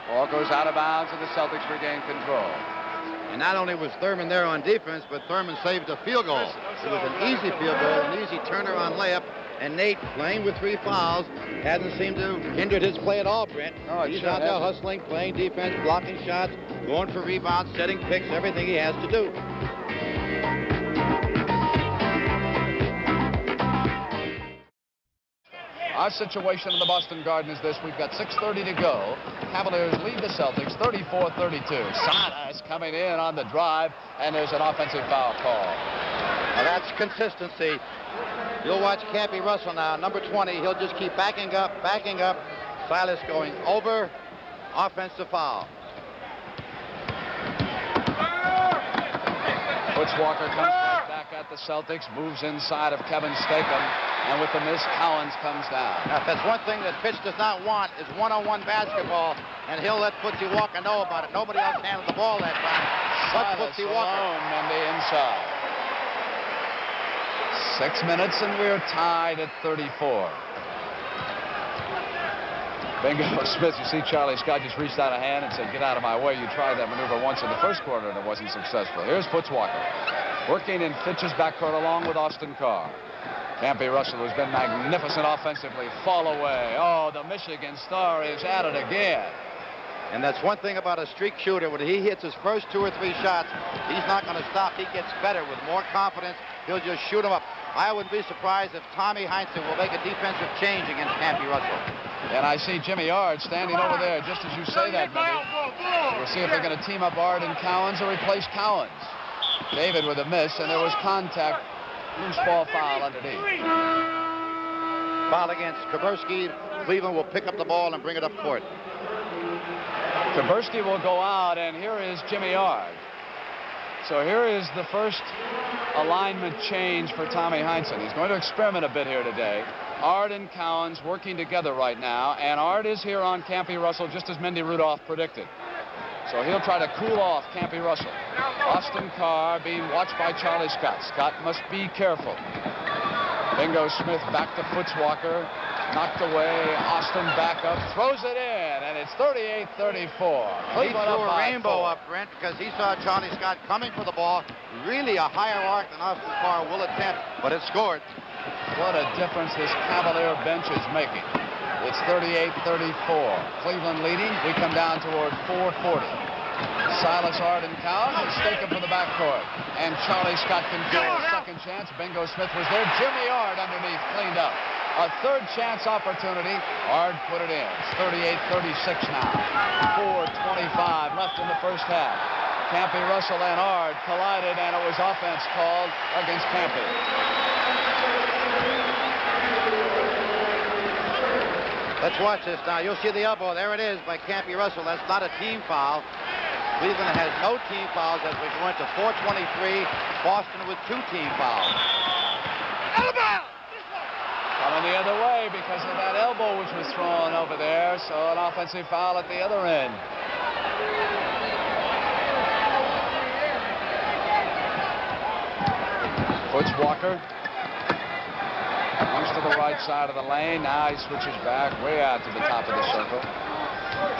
Ball goes out of bounds, and the Celtics regain control. And not only was Thurman there on defense, but Thurman saved a field goal. It was an easy field goal, an easy turnaround layup. And Nate, playing with 3 fouls, hasn't seemed to have hindered his play at all, Brent. No, he's out there hustling, playing defense, blocking shots, going for rebounds, setting picks, everything he has to do. Our situation in the Boston Garden is this. We've got 6:30 to go. Cavaliers lead the Celtics 34-32. Silas coming in on the drive, and there's an offensive foul call. Now that's consistency. You'll watch Campy Russell now, number 20. He'll just keep backing up. Silas going over. Offensive foul. Walker comes back at the Celtics, moves inside of Kevin Stakem, and with the miss, Cowens comes down. Now, if that's one thing that Fitch does not want is one-on-one basketball, and he'll let Footsie Walker know about it. Nobody else handled the ball that time. But Footsie Walker. Alone on the inside. 6 minutes, and we're tied at 34. Bingo Smith, you see Charlie Scott just reached out a hand and said, get out of my way. You tried that maneuver once in the first quarter, and it wasn't successful. Here's Foots Walker, working in Fitch's backcourt along with Austin Carr. Campy Russell, who's been magnificent offensively, fall away. Oh, the Michigan Star is at it again. And that's one thing about a streak shooter. When he hits his first 2 or 3 shots, he's not going to stop. He gets better with more confidence. He'll just shoot them up. I wouldn't be surprised if Tommy Heinsohn will make a defensive change against Campy Russell. And I see Jimmy Ard standing over there just as you say that, Mindy. We'll see if they're going to team up Ard and Cowens or replace Cowens. David with a miss, and there was contact. Loose ball foul underneath. Foul against Kaburski. Cleveland will pick up the ball and bring it up court. Kaburski will go out, and here is Jimmy Ard. So here is the first alignment change for Tommy Heinsohn. He's going to experiment a bit here today. Ard and Cowens working together right now, and Ard is here on Campy Russell just as Mindy Rudolph predicted. So he'll try to cool off Campy Russell. Austin Carr being watched by Charlie Scott. Scott must be careful. Bingo Smith back to Foots Walker. Knocked away. Austin back up. Throws it in, and it's 38-34. He threw a rainbow up, Brent, because he saw Charlie Scott coming for the ball. Really a higher arc than Austin Carr will attempt, but it scored. What a difference this Cavalier bench is making. It's 38-34. Cleveland leading. We come down toward 4:40. Silas, Ard, and Cowens is taken for the backcourt. And Charlie Scott can get a second chance. Bingo Smith was there. Jimmy Ard underneath, cleaned up. A third chance opportunity. Ard put it in. It's 38-36 now. 4:25 left in the first half. Campy Russell and Ard collided, and it was offense called against Campy. Let's watch this now. You'll see the elbow. There it is by Campy Russell. That's not a team foul. Cleveland has no team fouls as we go into 4:23. Boston with 2 team fouls. Elbow! Coming the other way because of that elbow which was thrown over there. So an offensive foul at the other end. Foots Walker comes to the right side of the lane. Now he switches back way out to the top of the circle.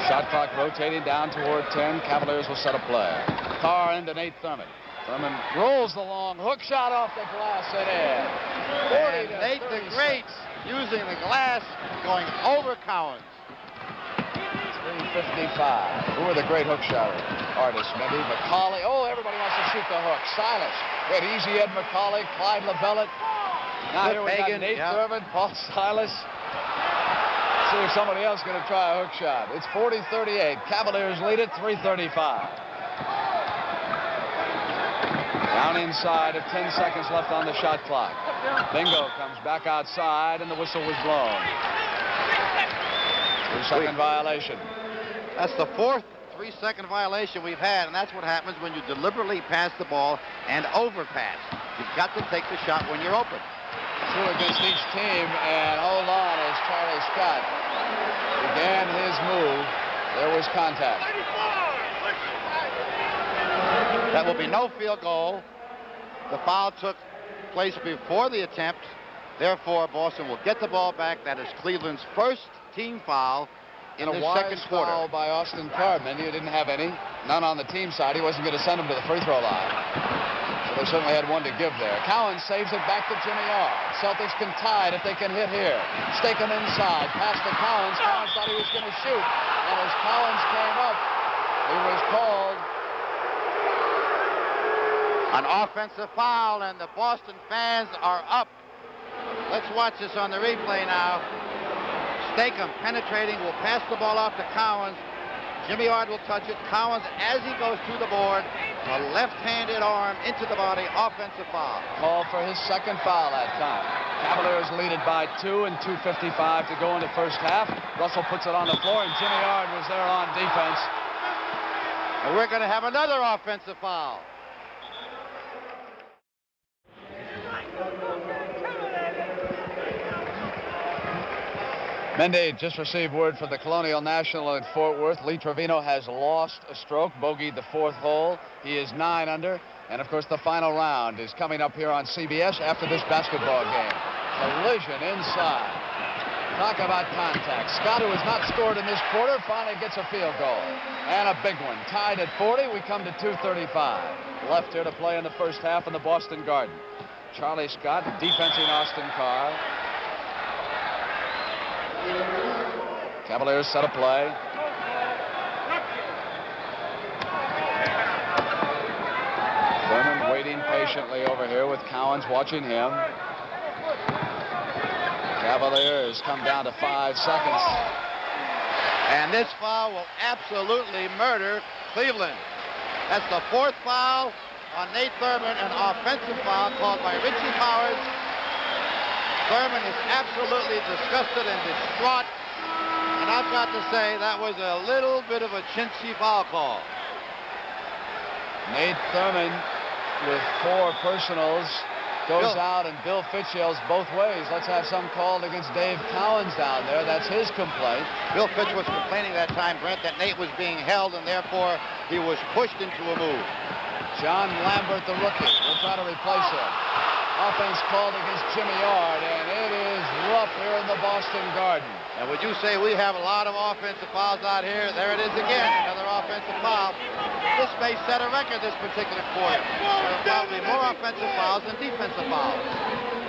Shot clock rotating down toward 10. Cavaliers will set a play. Carr into Nate Thurman. Thurman rolls the long hook shot off the glass and in. And Nate the Great using the glass, going over Cowens. 3:55. Who are the great hook shot artists? Maybe McCauley. Oh, everybody wants to shoot the hook. Silas. Great Easy Ed McCauley, Clyde LaVellette. Now here we got Nate Thurman, Paul Silas. See if somebody else is going to try a hook shot. It's 40-38. Cavaliers lead it 3:35. Down inside of 10 seconds left on the shot clock. Bingo comes back outside, and the whistle was blown. 3-second violation. That's the fourth 3-second violation we've had, and that's what happens when you deliberately pass the ball and overpass. You've got to take the shot when you're open. Two against each team, and hold on as Charlie Scott began his move. There was contact. That will be no field goal. The foul took place before the attempt. Therefore, Boston will get the ball back. That is Cleveland's first team foul in the second quarter. Foul by Austin Cartman. He didn't have any. None on the team side. He wasn't going to send him to the free throw line. So they certainly had one to give there. Cowan saves it back to Jimmy Yard. Celtics can tie it if they can hit here. Staken inside. Pass to Collins. Collins thought he was going to shoot. And as Collins came up, he was called an offensive foul, and the Boston fans are up. Let's watch this on the replay now. Stakem penetrating, will pass the ball off to Cowens. Jimmy Yard will touch it. Cowens, as he goes to the board, a left-handed arm into the body, offensive foul. Called for his second foul that time. Cavaliers lead it by 2 and 2:55 to go in the first half. Russell puts it on the floor, and Jimmy Yard was there on defense. And we're going to have another offensive foul. Mendy just received word from the Colonial National in Fort Worth. Lee Trevino has lost a stroke, bogeyed the fourth hole. He is 9 under. And, of course, the final round is coming up here on CBS after this basketball game. Collision inside. Talk about contact. Scott, who has not scored in this quarter, finally gets a field goal. And a big one. Tied at 40. We come to 2:35. Left here to play in the first half in the Boston Garden. Charlie Scott defensing Austin Carr. Cavaliers set a play. Thurman waiting patiently over here with Cowens watching him. Cavaliers come down to 5 seconds. And this foul will absolutely murder Cleveland. That's the fourth foul on Nate Thurman, an offensive foul called by Richie Powers. Thurman is absolutely disgusted and distraught. And I've got to say, that was a little bit of a chintzy foul call. Nate Thurman with 4 personals goes out, and Bill Fitch yells both ways. Let's have some called against Dave Cowens down there. That's his complaint. Bill Fitch was complaining that time, Brent, that Nate was being held, and therefore he was pushed into a move. John Lambert, the rookie, will try to replace him. Offense called against Jimmy Yard, and it is rough here in the Boston Garden. And would you say we have a lot of offensive fouls out here? There it is again, another offensive foul. This may set a record this particular quarter. There are probably more offensive fouls than defensive fouls.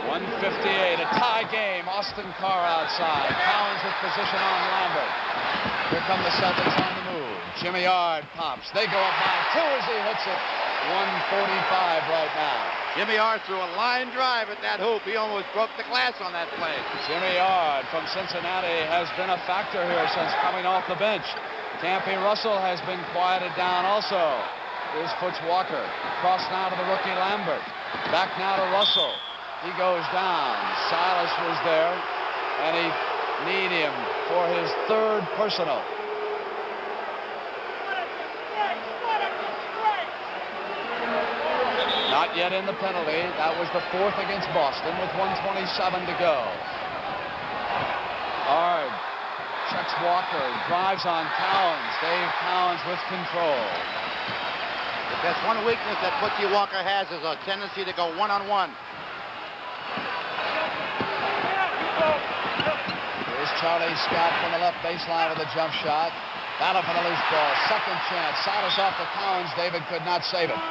1:58, a tie game. Austin Carr outside. Collins with position on Lambert. Here come the Celtics on the move. Jimmy Yard pops. They go up by 2 as he hits it. 1:45 right now. Jimmy Yard threw a line drive at that hoop. He almost broke the glass on that play. Jimmy Yard from Cincinnati has been a factor here since coming off the bench. Campy Russell has been quieted down also. Here's Foots Walker. Cross now to the rookie Lambert. Back now to Russell. He goes down. Silas was there, and he need him for his 3rd personal. Not yet in the penalty. That was the 4th against Boston with 1:27 to go. Hard. Checks Walker. Drives on Cowens. Dave Cowens with control. If that's one weakness that Footsy Walker has, is a tendency to go one-on-one. Here's Charlie Scott from the left baseline with a jump shot. Battle for the loose ball. Second chance. Silas off the Cowens. David could not save it.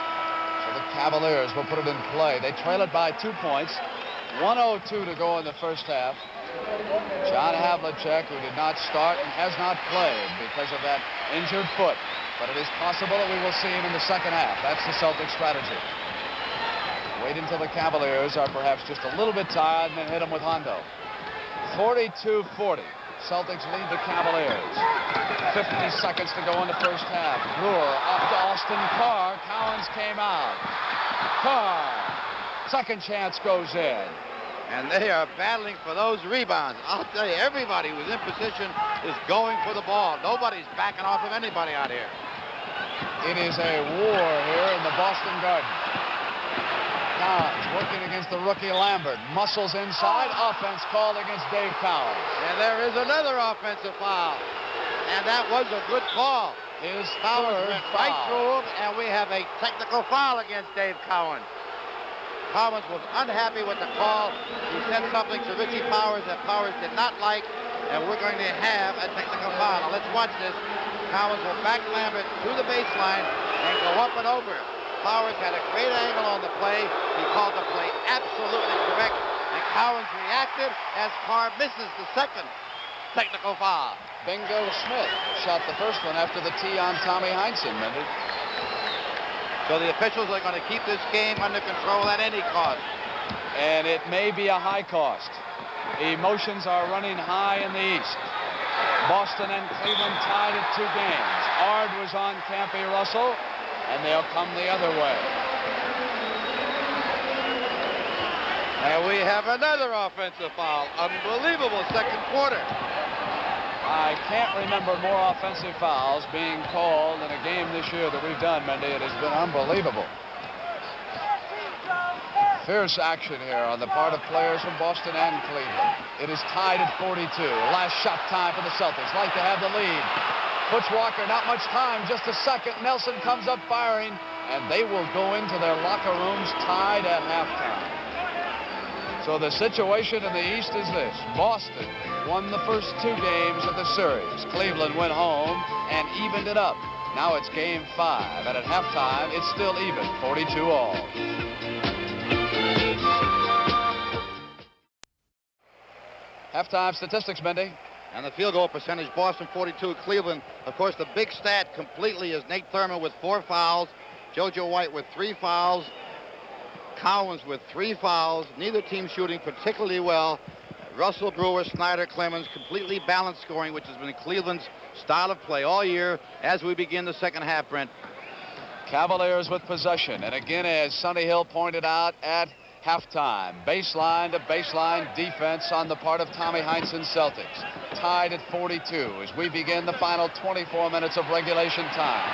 The Cavaliers will put it in play. They trail it by 2 points. 1:02 to go in the first half. John Havlicek, who did not start and has not played because of that injured foot. But it is possible that we will see him in the second half. That's the Celtics strategy. Wait until the Cavaliers are perhaps just a little bit tired and then hit them with Hondo. 42-40. Celtics lead the Cavaliers. 50 seconds to go in the first half. Brewer off to Austin Carr. Cowens came out. Carr. Second chance goes in. And they are battling for those rebounds. I'll tell you, everybody who's in position is going for the ball. Nobody's backing off of anybody out here. It is a war here in the Boston Garden. Cowens working against the rookie Lambert. Muscles inside. Offense called against Dave Cowens. And there is another offensive foul. And that was a good call. His Cowens third went right foul. through him, and we have a technical foul against Dave Cowens. Cowens was unhappy with the call. He said something to Richie Powers that Powers did not like, and we're going to have a technical foul. Now let's watch this. Cowens will back Lambert to the baseline and go up and over. Powers had a great angle on the play. He called the play absolutely correct, and Cowens reacted as Carr misses the second technical foul. Bingo Smith shot the first one after the tee on Tommy Heinsohn, Mindy. So the officials are going to keep this game under control at any cost. And it may be a high cost. Emotions are running high in the East. Boston and Cleveland tied at 2 games. Ard was on Campy Russell, and they'll come the other way. And we have another offensive foul. Unbelievable second quarter. I can't remember more offensive fouls being called in a game this year that we've done, Mendy. It has been unbelievable. Fierce action here on the part of players from Boston and Cleveland. It is tied at 42. Last shot time for the Celtics. Like to have the lead. Butch Walker, not much time, just a second. Nelson comes up firing, and they will go into their locker rooms tied at halftime. So the situation in the East is this. Boston won the first 2 games of the series. Cleveland went home and evened it up. Now it's game 5, and at halftime, it's still even, 42 all. Halftime statistics, Mendy. And the field goal percentage, Boston 42, Cleveland. Of course, the big stat completely is Nate Thurman with 4 fouls, JoJo White with 3 fouls, Cowens with 3 fouls, neither team shooting particularly well. Russell, Brewer, Snyder, Clemens, completely balanced scoring, which has been Cleveland's style of play all year as we begin the second half, Brent. Cavaliers with possession. And again, as Sonny Hill pointed out at halftime, baseline to baseline defense on the part of Tommy Heinsohn's Celtics. Tied at 42 as we begin the final 24 minutes of regulation time.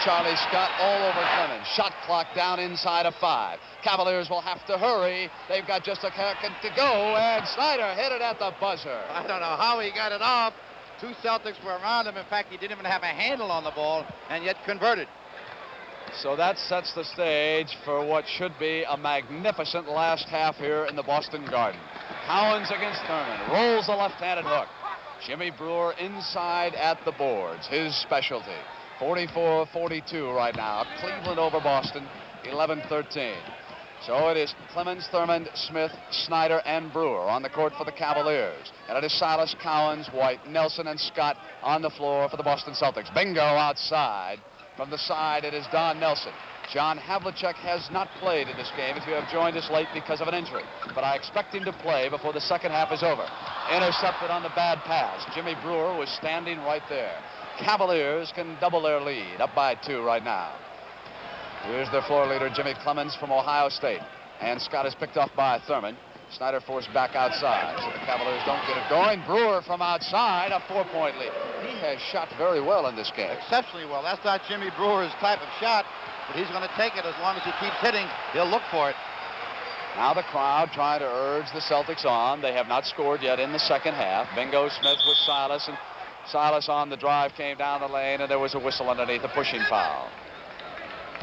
Charlie Scott all over Clemens. Shot clock down inside of 5. Cavaliers will have to hurry. They've got just a second to go, and Snyder hit it at the buzzer. I don't know how he got it off. 2 Celtics were around him. In fact, he didn't even have a handle on the ball, and yet converted. So that sets the stage for what should be a magnificent last half here in the Boston Garden. Cowens against Thurman. Rolls the left-handed hook. Jimmy Brewer inside at the boards. His specialty. 44-42 right now. Cleveland over Boston, 11-13. So it is Clemens, Thurman, Smith, Snyder, and Brewer on the court for the Cavaliers. And it is Silas, Cowens, White, Nelson, and Scott on the floor for the Boston Celtics. Bingo outside. From the side, it is Don Nelson. John Havlicek has not played in this game if you have joined us late because of an injury. But I expect him to play before the second half is over. Intercepted on the bad pass. Jimmy Brewer was standing right there. Cavaliers can double their lead, up by 2 right now. Here's their floor leader, Jimmy Clemens from Ohio State. And Scott is picked off by Thurman. Snyder forced back outside, so the Cavaliers don't get it going. Brewer from outside, a 4-point lead. He has shot very well in this game. Exceptionally well. That's not Jimmy Brewer's type of shot, but he's going to take it as long as he keeps hitting. He'll look for it. Now the crowd trying to urge the Celtics on. They have not scored yet in the second half. Bingo Smith with Silas, and Silas on the drive came down the lane, and there was a whistle underneath, a pushing foul.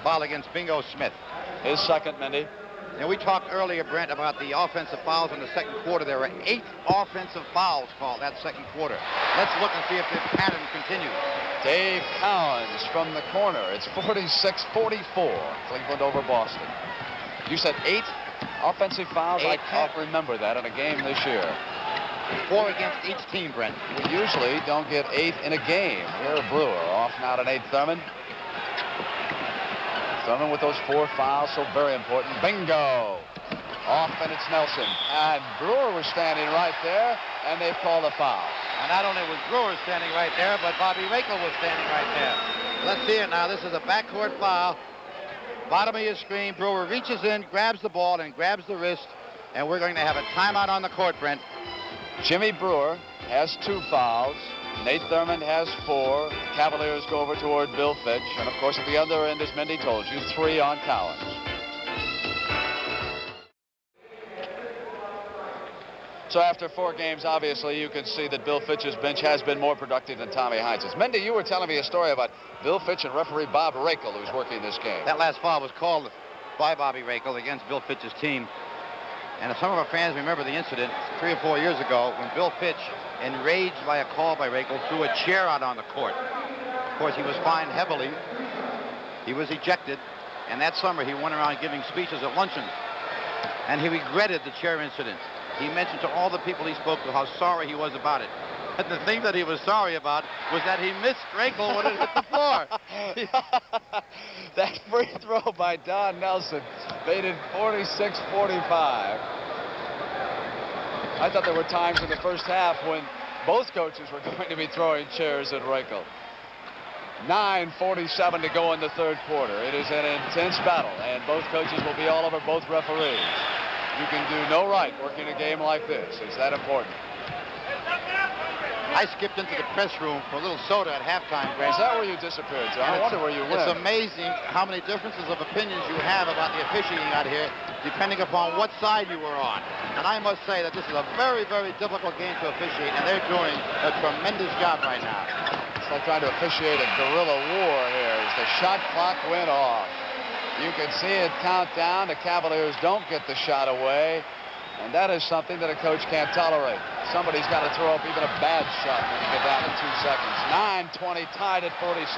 Foul against Bingo Smith. His second, Mindy. And we talked earlier, Brent, about the offensive fouls in the second quarter. There were 8 offensive fouls called that second quarter. Let's look and see if this pattern continues. Dave Cowens from the corner. It's 46-44. Cleveland over Boston. You said 8 offensive fouls? 8. I can't remember that in a game this year. 4 against each team, Brent. We usually don't get 8 in a game. Here, Brewer off now to Nate Thurman. Thurman with those 4 fouls, so very important. Bingo! Off, and it's Nelson. And Brewer was standing right there, and they've called a foul. And not only was Brewer standing right there, but Bobby Rakel was standing right there. Let's see it now. This is a backcourt foul. Bottom of your screen, Brewer reaches in, grabs the ball, and grabs the wrist. And we're going to have a timeout on the court, Brent. Jimmy Brewer has 2 fouls. Nate Thurman has 4. Cavaliers go over toward Bill Fitch. And, of course, at the other end, as Mindy told you, 3 on Cowens. So after 4 games, obviously, you can see that Bill Fitch's bench has been more productive than Tommy Heinz's. Mindy, you were telling me a story about Bill Fitch and referee Bob Rakel, who's working this game. That last foul was called by Bobby Rakel against Bill Fitch's team. And some of our fans remember the incident 3 or 4 years ago when Bill Fitch, enraged by a call by Rakel, threw a chair out on the court. Of course, he was fined heavily. He was ejected. And that summer, he went around giving speeches at luncheons. And he regretted the chair incident. He mentioned to all the people he spoke to how sorry he was about it. But the thing that he was sorry about was that he missed Rakel when it hit the floor. That free throw by Don Nelson made it 46-45. I thought there were times in the first half when both coaches were going to be throwing chairs at Rakel. 9:47 to go in the third quarter. It is an intense battle, and both coaches will be all over both referees. You can do no right working a game like this. It's that important. I skipped into the press room for a little soda at halftime, Grant. Is that where you disappeared to? I wonder where you went. It's amazing how many differences of opinions you have about the officiating out here, depending upon what side you were on. And I must say that this is a very, very difficult game to officiate, and they're doing a tremendous job right now. It's like trying to officiate a guerrilla war here as the shot clock went off. You can see it count down. The Cavaliers don't get the shot away. And that is something that a coach can't tolerate. Somebody's got to throw up even a bad shot when you get down to 2 seconds. 9:20 tied at 46.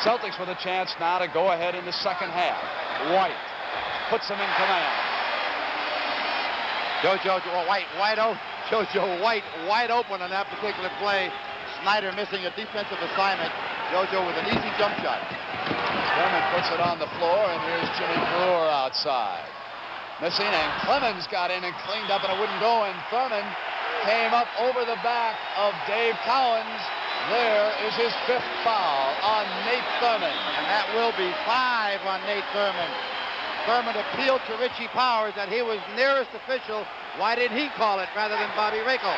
Celtics with a chance now to go ahead in the second half. White puts them in command. JoJo White wide open on that particular play. Snyder missing a defensive assignment. JoJo with an easy jump shot. Thurman puts it on the floor, and here's Jimmy Brewer outside. Missing, and Clemens got in and cleaned up, and it wouldn't go, and Thurman came up over the back of Dave Cowens. There is his 5th foul on Nate Thurman. And that will be 5 on Nate Thurman. Thurman appealed to Richie Powers that he was nearest official. Why didn't he call it rather than Bobby Rakel?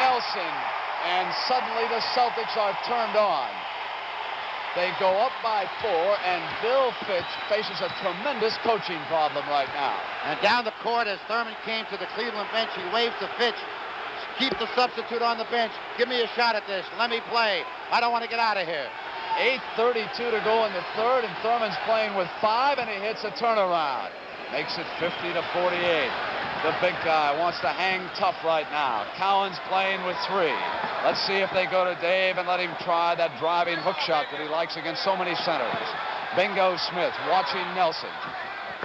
Nelson, and suddenly the Celtics are turned on. They go up by 4, and Bill Fitch faces a tremendous coaching problem right now. And down the court as Thurman came to the Cleveland bench, he waves to Fitch. Keep the substitute on the bench. Give me a shot at this. Let me play. I don't want to get out of here. 8:32 to go in the third, and Thurman's playing with 5, and he hits a turnaround. Makes it 50-48. The big guy wants to hang tough right now. Cowens playing with 3. Let's see if they go to Dave and let him try that driving hook shot that he likes against so many centers. Bingo Smith watching Nelson.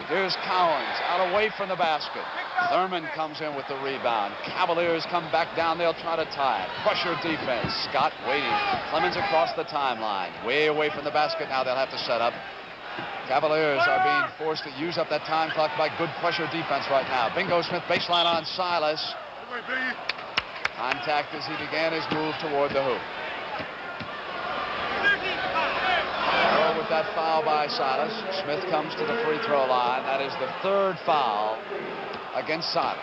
Here's Cowens out away from the basket. Thurman comes in with the rebound. Cavaliers come back down. They'll try to tie it. Pressure defense. Scott waiting. Clemens across the timeline. Way away from the basket now. They'll have to set up. Cavaliers are being forced to use up that time clock by good pressure defense right now. Bingo Smith baseline on Silas. Contact as he began his move toward the hoop. Oh, with that foul by Silas, Smith comes to the free throw line. That is the 3rd foul against Silas.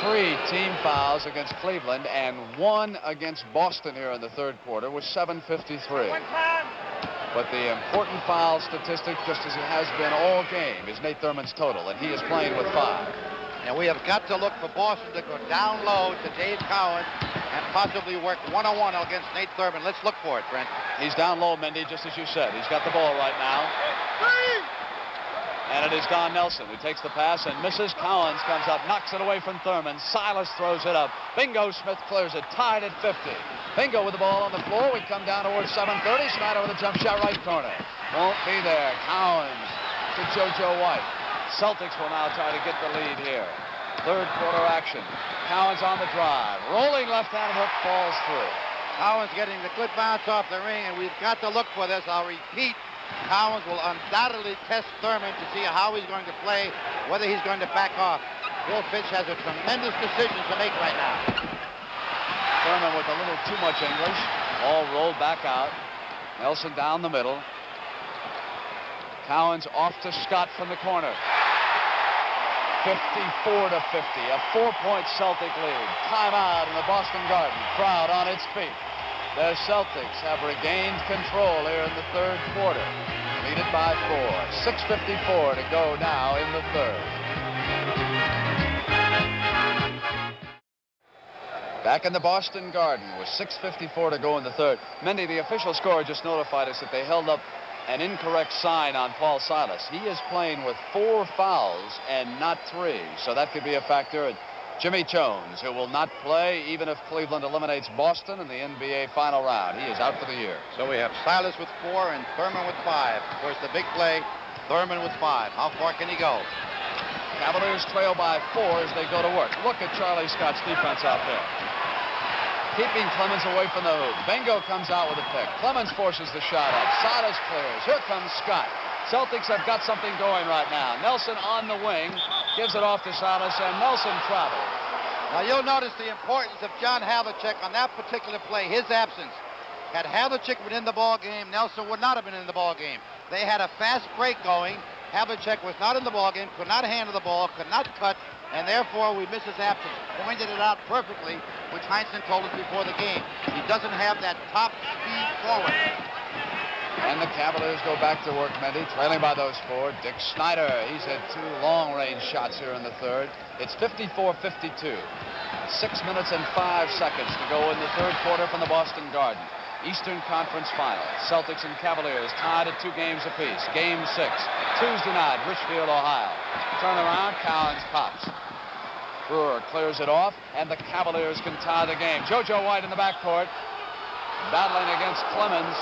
3 team fouls against Cleveland and 1 against Boston here in the third quarter with 7:53. But the important foul statistic, just as it has been all game, is Nate Thurman's total, and he is playing with 5. And we have got to look for Boston to go down low to Dave Cowens and possibly work one-on-one against Nate Thurman. Let's look for it, Brent. He's down low, Mindy, just as you said. He's got the ball right now. And it is Don Nelson who takes the pass and misses. Cowens comes up, knocks it away from Thurman. Silas throws it up. Bingo Smith clears it, tied at 50. Bingo with the ball on the floor. We come down towards 7:30. Snyder with a jump shot right corner. Won't be there. Cowens to JoJo White. Celtics will now try to get the lead here. Third quarter action. Cowan's on the drive. Rolling left-handed hook falls through. Cowan's getting the good bounce off the ring, and we've got to look for this. I'll repeat. Cowens will undoubtedly test Thurman to see how he's going to play, whether he's going to back off. Bill Fitch has a tremendous decision to make right now. Thurman with a little too much English. Ball rolled back out. Nelson down the middle. Cowens off to Scott from the corner. 54 to 50, a 4-point Celtic lead. Timeout in the Boston Garden. Crowd on its feet. The Celtics have regained control here in the third quarter. Leaded by 4. 6:54 to go now in the third. Back in the Boston Garden with 6:54 to go in the third. Mendy, the official scorer, just notified us that they held up an incorrect sign on Paul Silas. He is playing with 4 fouls and not 3, so that could be a factor. Jimmy Jones, who will not play even if Cleveland eliminates Boston in the NBA final round. He is out for the year. So we have Silas with 4 and Thurman with 5. Of course, the big play, Thurman with 5. How far can he go? Cavaliers trail by 4 as they go to work. Look at Charlie Scott's defense out there. Keeping Clemens away from the hoop. Bengo comes out with a pick. Clemens forces the shot up. Silas clears. Here comes Scott. Celtics have got something going right now. Nelson on the wing. Gives it off to Silas, and Nelson travels. Now you'll notice the importance of John Havlicek on that particular play, his absence. Had Havlicek been in the ball game, Nelson would not have been in the ball game. They had a fast break going. Havlicek was not in the ball game, could not handle the ball, could not cut, and therefore we missed his absence. Pointed it out perfectly, which Heinsohn told us before the game. He doesn't have that top speed forward. And the Cavaliers go back to work, Mendy, trailing by those 4. Dick Snyder, he's had 2 long-range shots here in the third. It's 54-52. 6 minutes and 5 seconds to go in the third quarter from the Boston Garden. Eastern Conference Final. Celtics and Cavaliers tied at 2 games apiece. Game 6, Tuesday night, Richfield, Ohio. Turn around, Cowens pops. Brewer clears it off, and the Cavaliers can tie the game. JoJo White in the backcourt, battling against Clemens,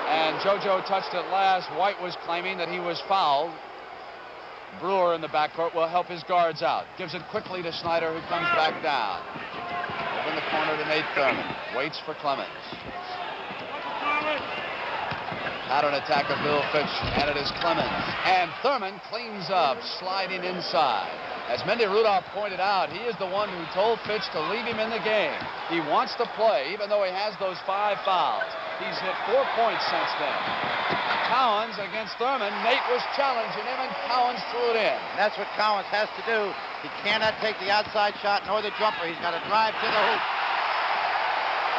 and JoJo touched it last. White was claiming that he was fouled. Brewer in the backcourt will help his guards out. Gives it quickly to Snyder, who comes back down. Over in the corner to Nate Thurman. Waits for Clemens. Pattern attack of Bill Fitch, and it is Clemens. And Thurman cleans up, sliding inside. As Mendy Rudolph pointed out, he is the one who told Fitch to leave him in the game. He wants to play, even though he has those 5 fouls. He's hit 4 points since then. Cowens against Thurman. Nate was challenging him, and Cowens threw it in. That's what Cowens has to do. He cannot take the outside shot nor the jumper. He's got to drive to the hoop.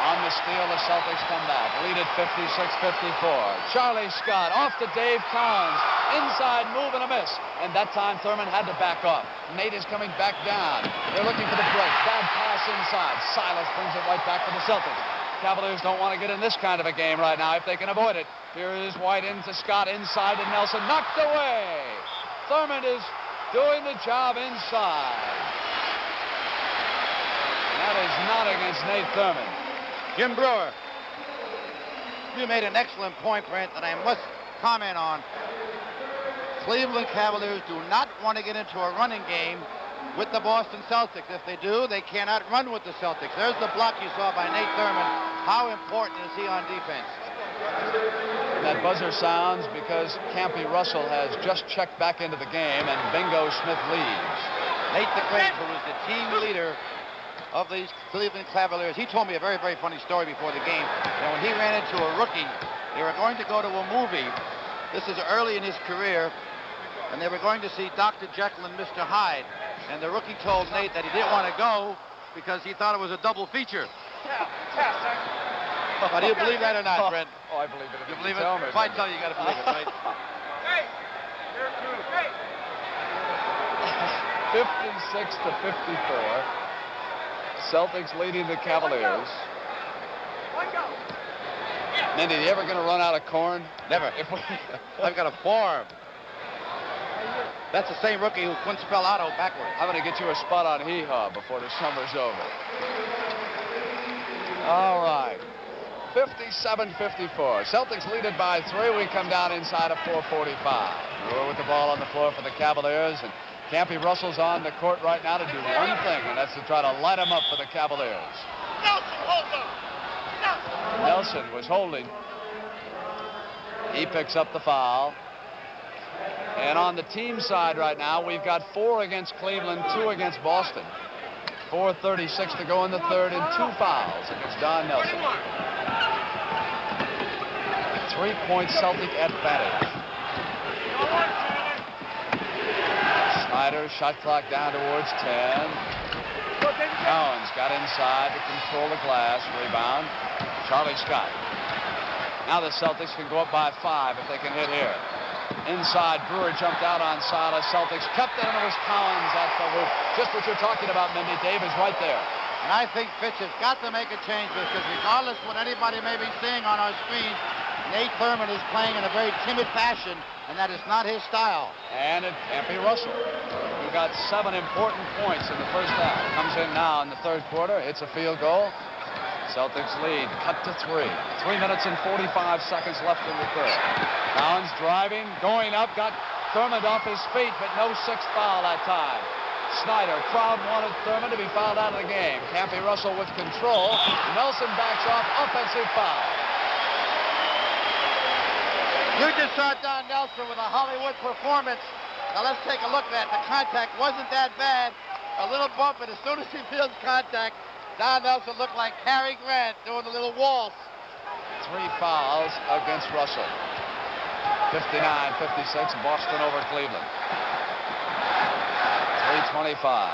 On the steal, the Celtics come back. Lead at 56-54. Charlie Scott off to Dave Cowens. Inside move and a miss. And that time Thurman had to back off. Nate is coming back down. They're looking for the break. Bad pass inside. Silas brings it right back for the Celtics. Cavaliers don't want to get in this kind of a game right now if they can avoid it. Here is White into Scott inside to Nelson. Knocked away. Thurman is doing the job inside. That is not against Nate Thurman. Jim Brewer, you made an excellent point, Brent, that I must comment on. Cleveland Cavaliers do not want to get into a running game with the Boston Celtics. If they do, they cannot run with the Celtics. There's the block you saw by Nate Thurman. How important is he on defense? That buzzer sounds because Campy Russell has just checked back into the game, and Bingo Smith leaves. Nate DeGrape, who was the team leader of these Cleveland Cavaliers, he told me a very, very funny story before the game. When he ran into a rookie, they were going to go to a movie. This is early in his career, and they were going to see Dr. Jekyll and Mr. Hyde. And the rookie told Nate that he didn't want to go because he thought it was a double feature. Do you believe that or not, Brent? Oh, I believe it. You believe it? If I tell you, you got to believe it, right? Hey! You're cool. Hey! 56-54. Celtics leading the Cavaliers. Mindy, you ever going to run out of corn? Never. I've got a forearm. That's the same rookie who couldn't spell auto backwards. I'm going to get you a spot on Hee-Haw before the summer's over. All right. 57-54. Celtics lead it by 3. We come down inside of 4:45. Brewer with the ball on the floor for the Cavaliers, and Campy Russell's on the court right now to do one thing, and that's to try to light him up for the Cavaliers. Nelson was holding. He picks up the foul. And on the team side right now, we've got 4 against Cleveland, 2 against Boston. 4:36 to go in the third, and 2 fouls against Don Nelson. 3-point Celtic advantage. Snyder, shot clock down towards 10. Cowens got inside to control the glass. Rebound. Charlie Scott. Now the Celtics can go up by 5 if they can hit here. Inside, Brewer jumped out on Silas. Celtics kept it, and it was Cowens at the hoop. Just what you're talking about, Mindy. Dave is right there. And I think Fitch has got to make a change because regardless what anybody may be seeing on our screen, Nate Thurman is playing in a very timid fashion, and that is not his style. And it can't be Russell, who got 7 important points in the first half. Comes in now in the third quarter. It's a field goal. Celtics lead, cut to 3. 3 minutes and 45 seconds left in the third. Cowens driving, going up, got Thurman off his feet, but no 6th foul that time. Snyder, crowd wanted Thurman to be fouled out of the game. Campy Russell with control. Nelson backs off, offensive foul. You just saw Don Nelson with a Hollywood performance. Now let's take a look at it. The contact wasn't that bad. A little bump, and as soon as he feels contact, Don Nelson looked like Cary Grant doing a little waltz. 3 fouls against Russell. 59-56, Boston over Cleveland. 3:25.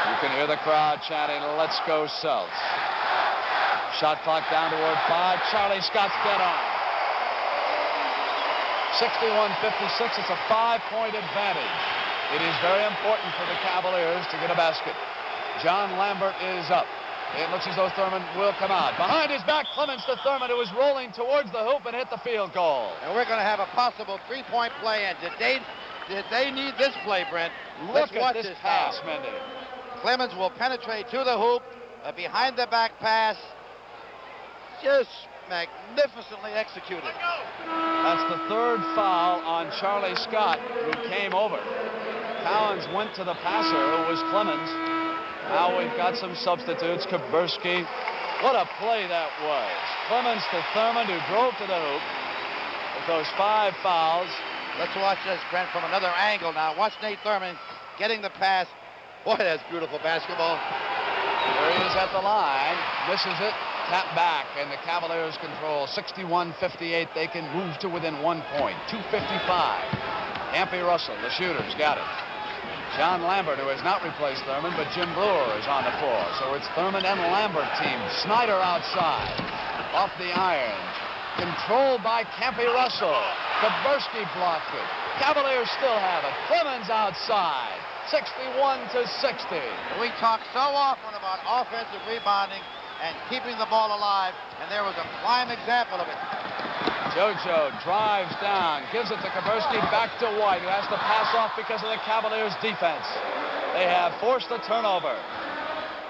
You can hear the crowd chanting, "Let's go Celts." Shot clock down toward 5. Charlie Scott's dead on. 61-56, it's a 5-point advantage. It is very important for the Cavaliers to get a basket. John Lambert is up. It looks as though Thurman will come out. Behind his back, Clemens to Thurman, who was rolling towards the hoop and hit the field goal. And we're going to have a possible 3-point play. And did they need this play, Brent? Look at this pass, Mindy. Clemens will penetrate to the hoop, a behind-the-back pass. Just magnificently executed. That's the 3rd foul on Charlie Scott, who came over. Cowens went to the passer, who was Clemens. Now we've got some substitutes. Kaburski. What a play that was. Clemens to Thurman, who drove to the hoop with those 5 fouls. Let's watch this, Brent, from another angle now. Watch Nate Thurman getting the pass. Boy, that's beautiful basketball. There he is at the line. Misses it. Tap back, and the Cavaliers control 61-58. They can move to within 1 point. 2:55. Campy Russell, the shooter's got it. John Lambert, who has not replaced Thurman, but Jim Brewer is on the floor. So it's Thurman and Lambert team. Snyder outside. Off the iron. Controlled by Campy Russell. Kaburski blocked it. Cavaliers still have it. Clemens outside. 61-60. We talk so often about offensive rebounding and keeping the ball alive, and there was a prime example of it. JoJo drives down, gives it to Kaburski, back to White, who has to pass off because of the Cavaliers' defense. They have forced a turnover.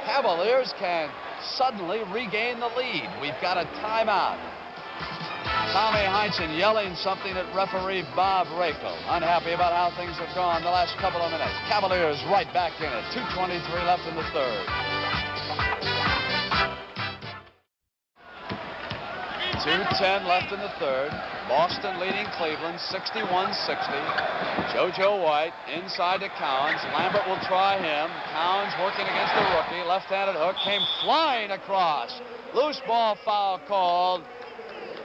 Cavaliers can suddenly regain the lead. We've got a timeout. Tommy Heinsohn yelling something at referee Bob Rakel. Unhappy about how things have gone the last couple of minutes. Cavaliers right back in it. 2:23 left in the third. 2:10 left in the third. Boston leading Cleveland 61-60. JoJo White inside to Cowens. Lambert will try him. Cowens working against the rookie. Left-handed hook came flying across. Loose ball foul called.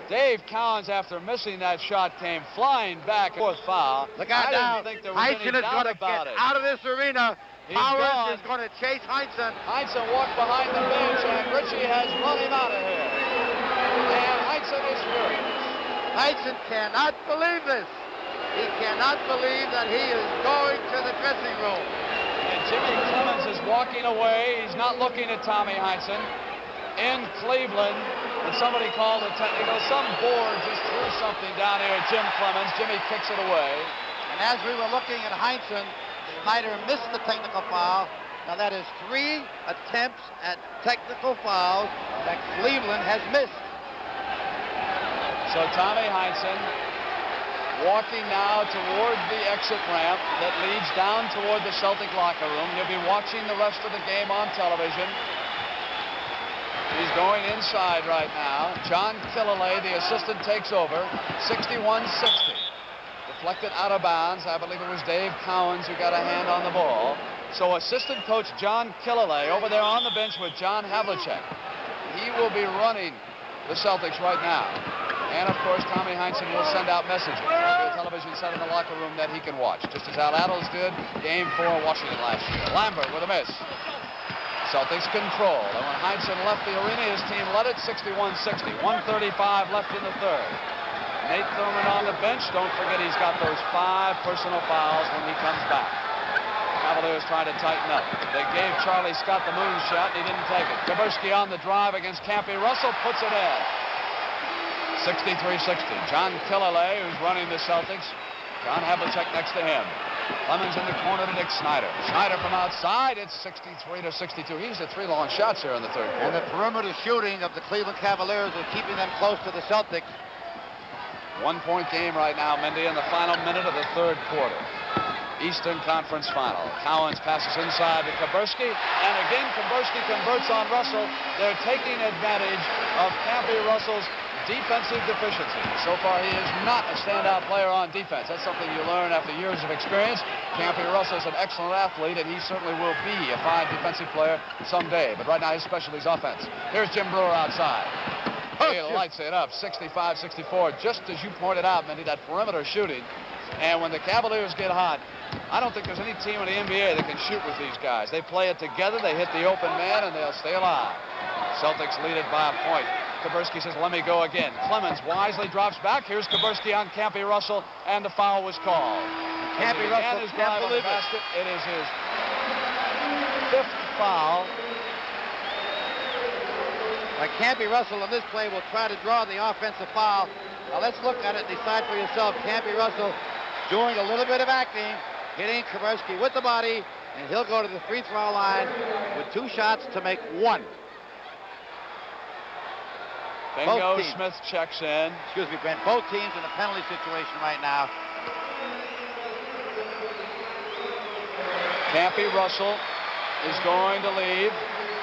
Dave Cowens, after missing that shot, came flying back. 4th foul. Look out now. Think there was any Heinsohn is doubt going to about get it. out of this arena. He's Powers gone. is going to chase Heinsohn. Heinsohn walked behind the bench, and Ritchie has run him out of here. And Heinsohn is furious. Heinsohn cannot believe this. He cannot believe that he is going to the dressing room. And Jimmy Clemens is walking away. He's not looking at Tommy Heinsohn. In Cleveland, and somebody called a technical. Some board just threw something down here at Jim Clemens. Jimmy kicks it away. And as we were looking at Heinsohn, Snyder missed the technical foul. Now that is 3 attempts at technical fouls that Cleveland has missed. So Tommy Heinsohn walking now toward the exit ramp that leads down toward the Celtic locker room. You'll be watching the rest of the game on television. He's going inside right now. John Killalay, the assistant, takes over. 61-60. Deflected out of bounds. I believe it was Dave Cowens who got a hand on the ball. So assistant coach John Killalay over there on the bench with John Havlicek. He will be running the Celtics right now. And, of course, Tommy Heinsohn will send out messages. There'll be a television set in the locker room that he can watch, just as Al Attles did Game 4 Washington last year. Lambert with a miss. Celtics control. And when Heinsohn left the arena, his team led it 61-60. 1:35 left in the third. Nate Thurman on the bench. Don't forget he's got those 5 personal fouls when he comes back. Cavaliers trying to tighten up. They gave Charlie Scott the moonshot, and he didn't take it. Kaburski on the drive against Campy Russell, puts it in. 63-60. John Killalay, who's running the Celtics. John Havlicek next to him. Clemens in the corner to Dick Snyder. Snyder from outside. It's 63-62. He's the 3 long shots here in the third quarter. And the perimeter shooting of the Cleveland Cavaliers is keeping them close to the Celtics. 1-point game right now, Mendy, in the final minute of the third quarter. Eastern Conference Final. Cowens passes inside to Kaburski, and again Kaburski converts on Russell. They're taking advantage of Campy Russell's defensive deficiency. So far, he is not a standout player on defense. That's something you learn after years of experience. Campy Russell's an excellent athlete, and he certainly will be a fine defensive player someday. But right now, his specialty is offense. Here's Jim Brewer outside. He lights it up, 65-64. Just as you pointed out, Mendy, that perimeter shooting. And when the Cavaliers get hot, I don't think there's any team in the NBA that can shoot with these guys. They play it together, they hit the open man, and they'll stay alive. Celtics lead it by a point. Kaburski says, let me go again. Clemens wisely drops back. Here's Kaburski on Campy Russell, and the foul was called. Campy Russell his drive on the basket. It is his 5th foul. Like Campy Russell in this play will try to draw the offensive foul. Now let's look at it and decide for yourself. Campy Russell doing a little bit of acting, hitting Kaburski with the body, and he'll go to the free throw line with 2 shots to make 1. Bingo Smith checks in. Excuse me, Brent. Both teams in a penalty situation right now. Campy Russell is going to leave.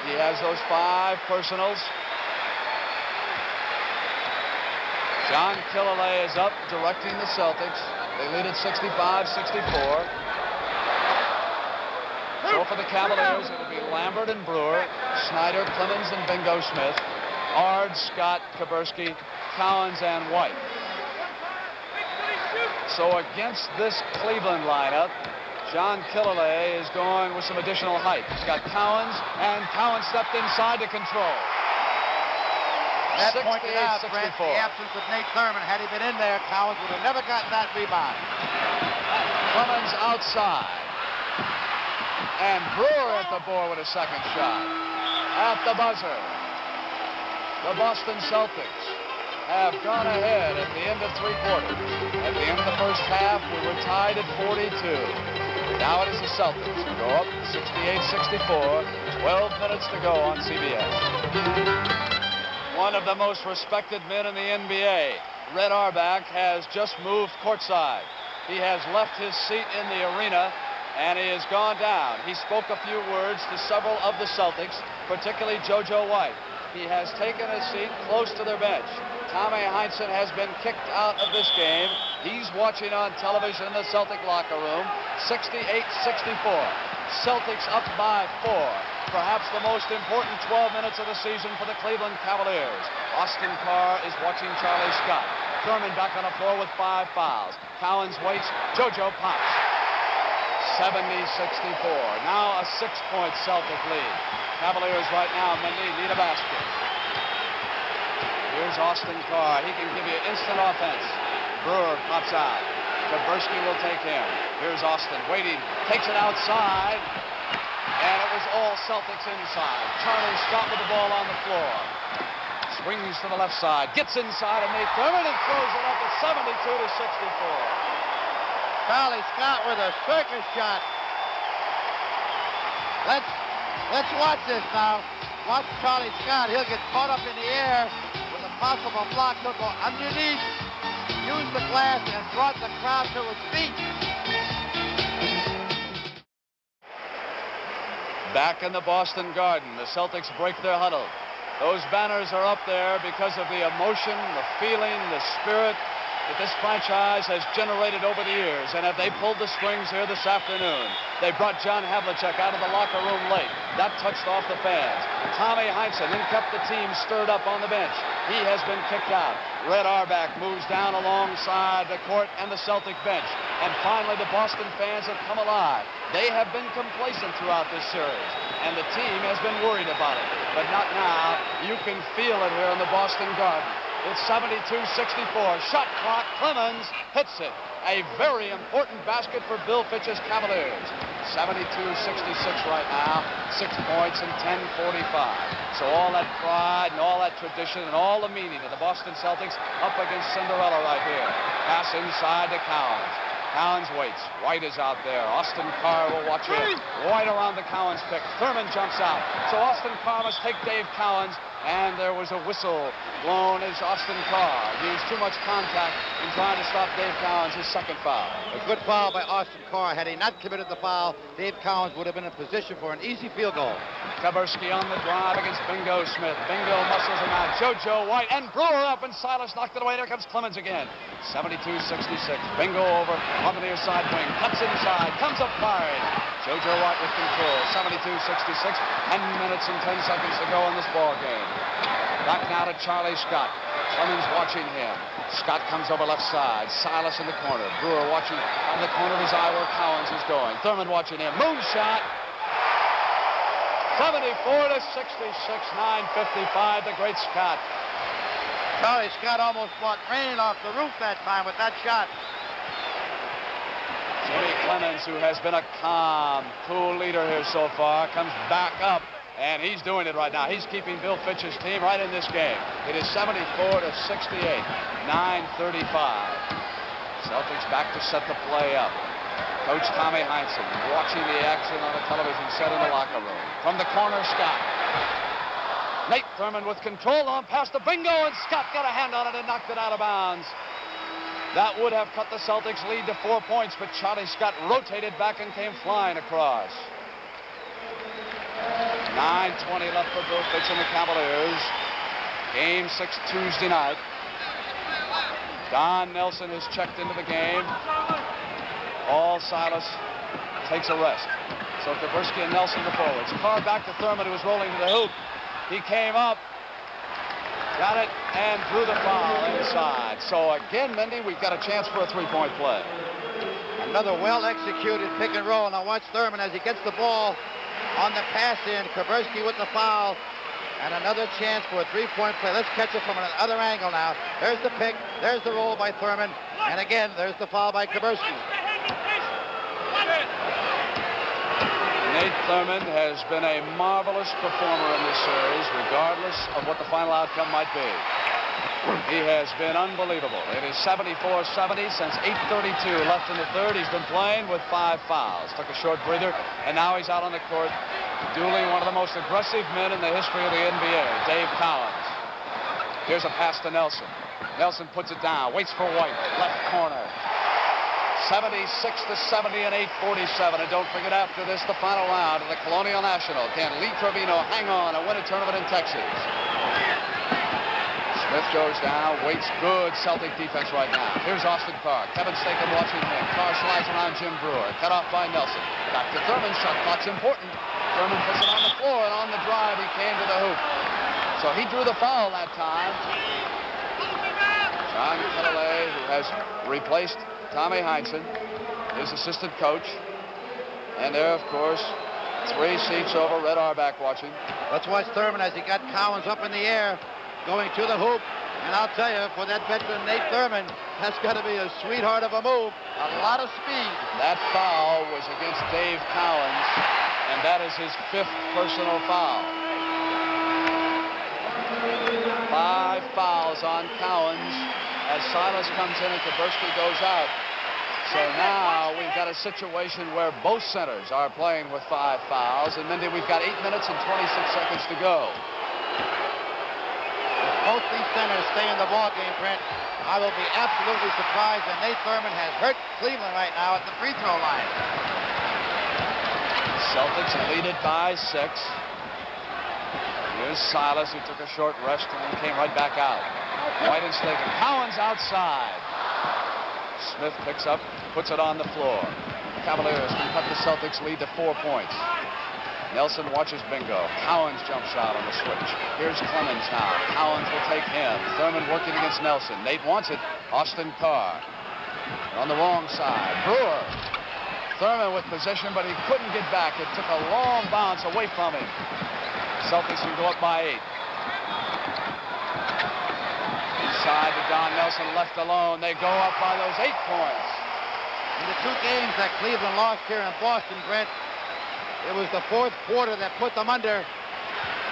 He has those 5 personals. John Killalay is up directing the Celtics. They lead at 65-64. So for the Cavaliers, it'll be Lambert and Brewer, Snyder, Clemens, and Bingo Smith, Ard, Scott, Kaburski, Cowens, and White. So against this Cleveland lineup, John Killalay is going with some additional height. He's got Cowens, and Cowens stepped inside to control. That pointed out, Brent, the absence of Nate Thurman. Had he been in there, Cowens would have never gotten that rebound. Clemens outside. And Brewer at the board with a second shot. At the buzzer, the Boston Celtics have gone ahead at the end of 3 quarters. At the end of the first half, we were tied at 42. Now it is the Celtics who go up 68-64. 12 minutes to go on CBS. One of the most respected men in the NBA, Red Auerbach, has just moved courtside. He has left his seat in the arena, and he has gone down. He spoke a few words to several of the Celtics, particularly JoJo White. He has taken a seat close to their bench. Tommy Heinsohn has been kicked out of this game. He's watching on television in the Celtic locker room. 68-64. Celtics up by 4. Perhaps the most important 12 minutes of the season for the Cleveland Cavaliers. Austin Carr is watching Charlie Scott. Thurman back on the floor with 5 fouls. Cowens waits. JoJo pops. 70-64. Now a 6-point Celtic lead. Cavaliers right now, Mendy, need a basket. Here's Austin Carr. He can give you instant offense. Brewer pops out. Kaburski will take him. Here's Austin waiting. Takes it outside. And it was all Celtics inside. Charlie Scott with the ball on the floor. Swings to the left side. Gets inside of Nate Thurman and throws it up at 72-64. Charlie Scott with a circus shot. Let's watch this now. Watch Charlie Scott. He'll get caught up in the air with a possible block. He'll go underneath, use used the glass and brought the crowd to its feet. Back in the Boston Garden, the Celtics break their huddle. Those banners are up there because of the emotion, the feeling, the spirit that this franchise has generated over the years. And have they pulled the strings here this afternoon? They brought John Havlicek out of the locker room late. That touched off the fans. Tommy Heinsohn then kept the team stirred up on the bench. He has been kicked out. Red Auerbach moves down alongside the court and the Celtic bench. And finally, the Boston fans have come alive. They have been complacent throughout this series, and the team has been worried about it. But not now. You can feel it here in the Boston Garden. It's 72-64. Shot clock. Clemens hits it. A very important basket for Bill Fitch's Cavaliers. 72-66 right now. 6 points in 10:45. So all that pride and all that tradition and all the meaning of the Boston Celtics up against Cinderella right here. Pass inside to Cowens. Cowens waits. White is out there. Austin Carr will watch it. White around the Cowens pick. Thurman jumps out. So Austin Carr must take Dave Cowens. And there was a whistle blown as Austin Carr used too much contact in trying to stop Dave Cowens, his second foul. A good foul by Austin Carr. Had he not committed the foul, Dave Cowens would have been in position for an easy field goal. Kaburski on the drive against Bingo Smith. Bingo muscles him out. JoJo White and Brewer up, and Silas knocked it away. There comes Clemens again. 72-66. Bingo over on the near side wing. Cuts inside. Comes up firing. JoJo White with control. 72-66. 10 minutes and 10 seconds to go in this ball game. Back now to Charlie Scott. Clemens watching him. Scott comes over left side. Silas in the corner. Brewer watching on the corner of his eye where Cowens is going. Thurman watching him. Moonshot. 74-66. 9:55. The great Scott. Charlie Scott almost brought rain off the roof that time with that shot. Jimmy Clemens, who has been a calm, cool leader here so far, comes back up. And he's doing it right now. He's keeping Bill Fitch's team right in this game. It is 74-68. 9:35. Celtics back to set the play up. Coach Tommy Heinsohn watching the action on the television set in the locker room. From the corner, Scott. Nate Thurman with control on pass to Bingo, and Scott got a hand on it and knocked it out of bounds. That would have cut the Celtics lead to 4 points, but Charlie Scott rotated back and came flying across. 9:20 left for Bill Fitch and the Cavaliers. Game 6 Tuesday night. Don Nelson is checked into the game. All Silas takes a rest. So Kaburski and Nelson the forwards. Carr back to Thurman, who was rolling to the hoop. He came up, got it, and drew the foul inside. So again, Mindy, we've got a chance for a three-point play. Another well-executed pick and roll. Now watch Thurman as he gets the ball on the pass in. Kaburski with the foul. And another chance for a three-point play. Let's catch it from another angle now. There's the pick. There's the roll by Thurman. And again, there's the foul by Kaburski. Nate Thurman has been a marvelous performer in this series, regardless of what the final outcome might be. He has been unbelievable. It is 74-70 since 8:32 left in the third. He's been playing with 5 fouls. Took a short breather, and now he's out on the court, dueling one of the most aggressive men in the history of the NBA, Dave Cowens. Here's a pass to Nelson. Nelson puts it down, waits for White, left corner. 76-70 and 8:47. And don't forget, after this, the final round of the Colonial National. Can Lee Trevino hang on and win a tournament in Texas? Smith goes down, waits. Good Celtic defense right now. Here's Austin Carr. Kevin Statham watching him. Carr slides around Jim Brewer. Cut off by Nelson. Back to Thurman. Shot clock's important. Thurman puts it on the floor, and on the drive, he came to the hoop. So he drew the foul that time. John Kelley, who has replaced Tommy Heinsohn, his assistant coach. And there, of course, 3 seats over. Red Auerbach watching. Let's watch Thurman as he got Cowens up in the air, going to the hoop. And I'll tell you, for that veteran Nate Thurman, that's got to be a sweetheart of a move. A lot of speed. That foul was against Dave Cowens, and that is his 5th personal foul. 5 fouls on Cowens as Silas comes in and Kaburski goes out. So now we've got a situation where both centers are playing with 5 fouls. And Mindy, we've got 8 minutes and 26 seconds to go. If both these centers stay in the ball game, Brent, I will be absolutely surprised that Nate Thurman has hurt Cleveland right now at the free throw line. Celtics lead it by 6. Here's Silas, who took a short rest and then came right back out. White and Slater. Collins outside. Smith picks up, puts it on the floor. Cavaliers can cut the Celtics lead to 4 points. Nelson watches Bingo. Collins jump shot on the switch. Here's Clemens now. Collins will take him. Thurman working against Nelson. Nate wants it. Austin Carr on the wrong side. Brewer. Thurman with possession, but he couldn't get back. It took a long bounce away from him. Celtics can go up by 8. Inside to Don Nelson, left alone. They go up by those 8 points. In the 2 games that Cleveland lost here in Boston, Brent, it was the 4th quarter that put them under.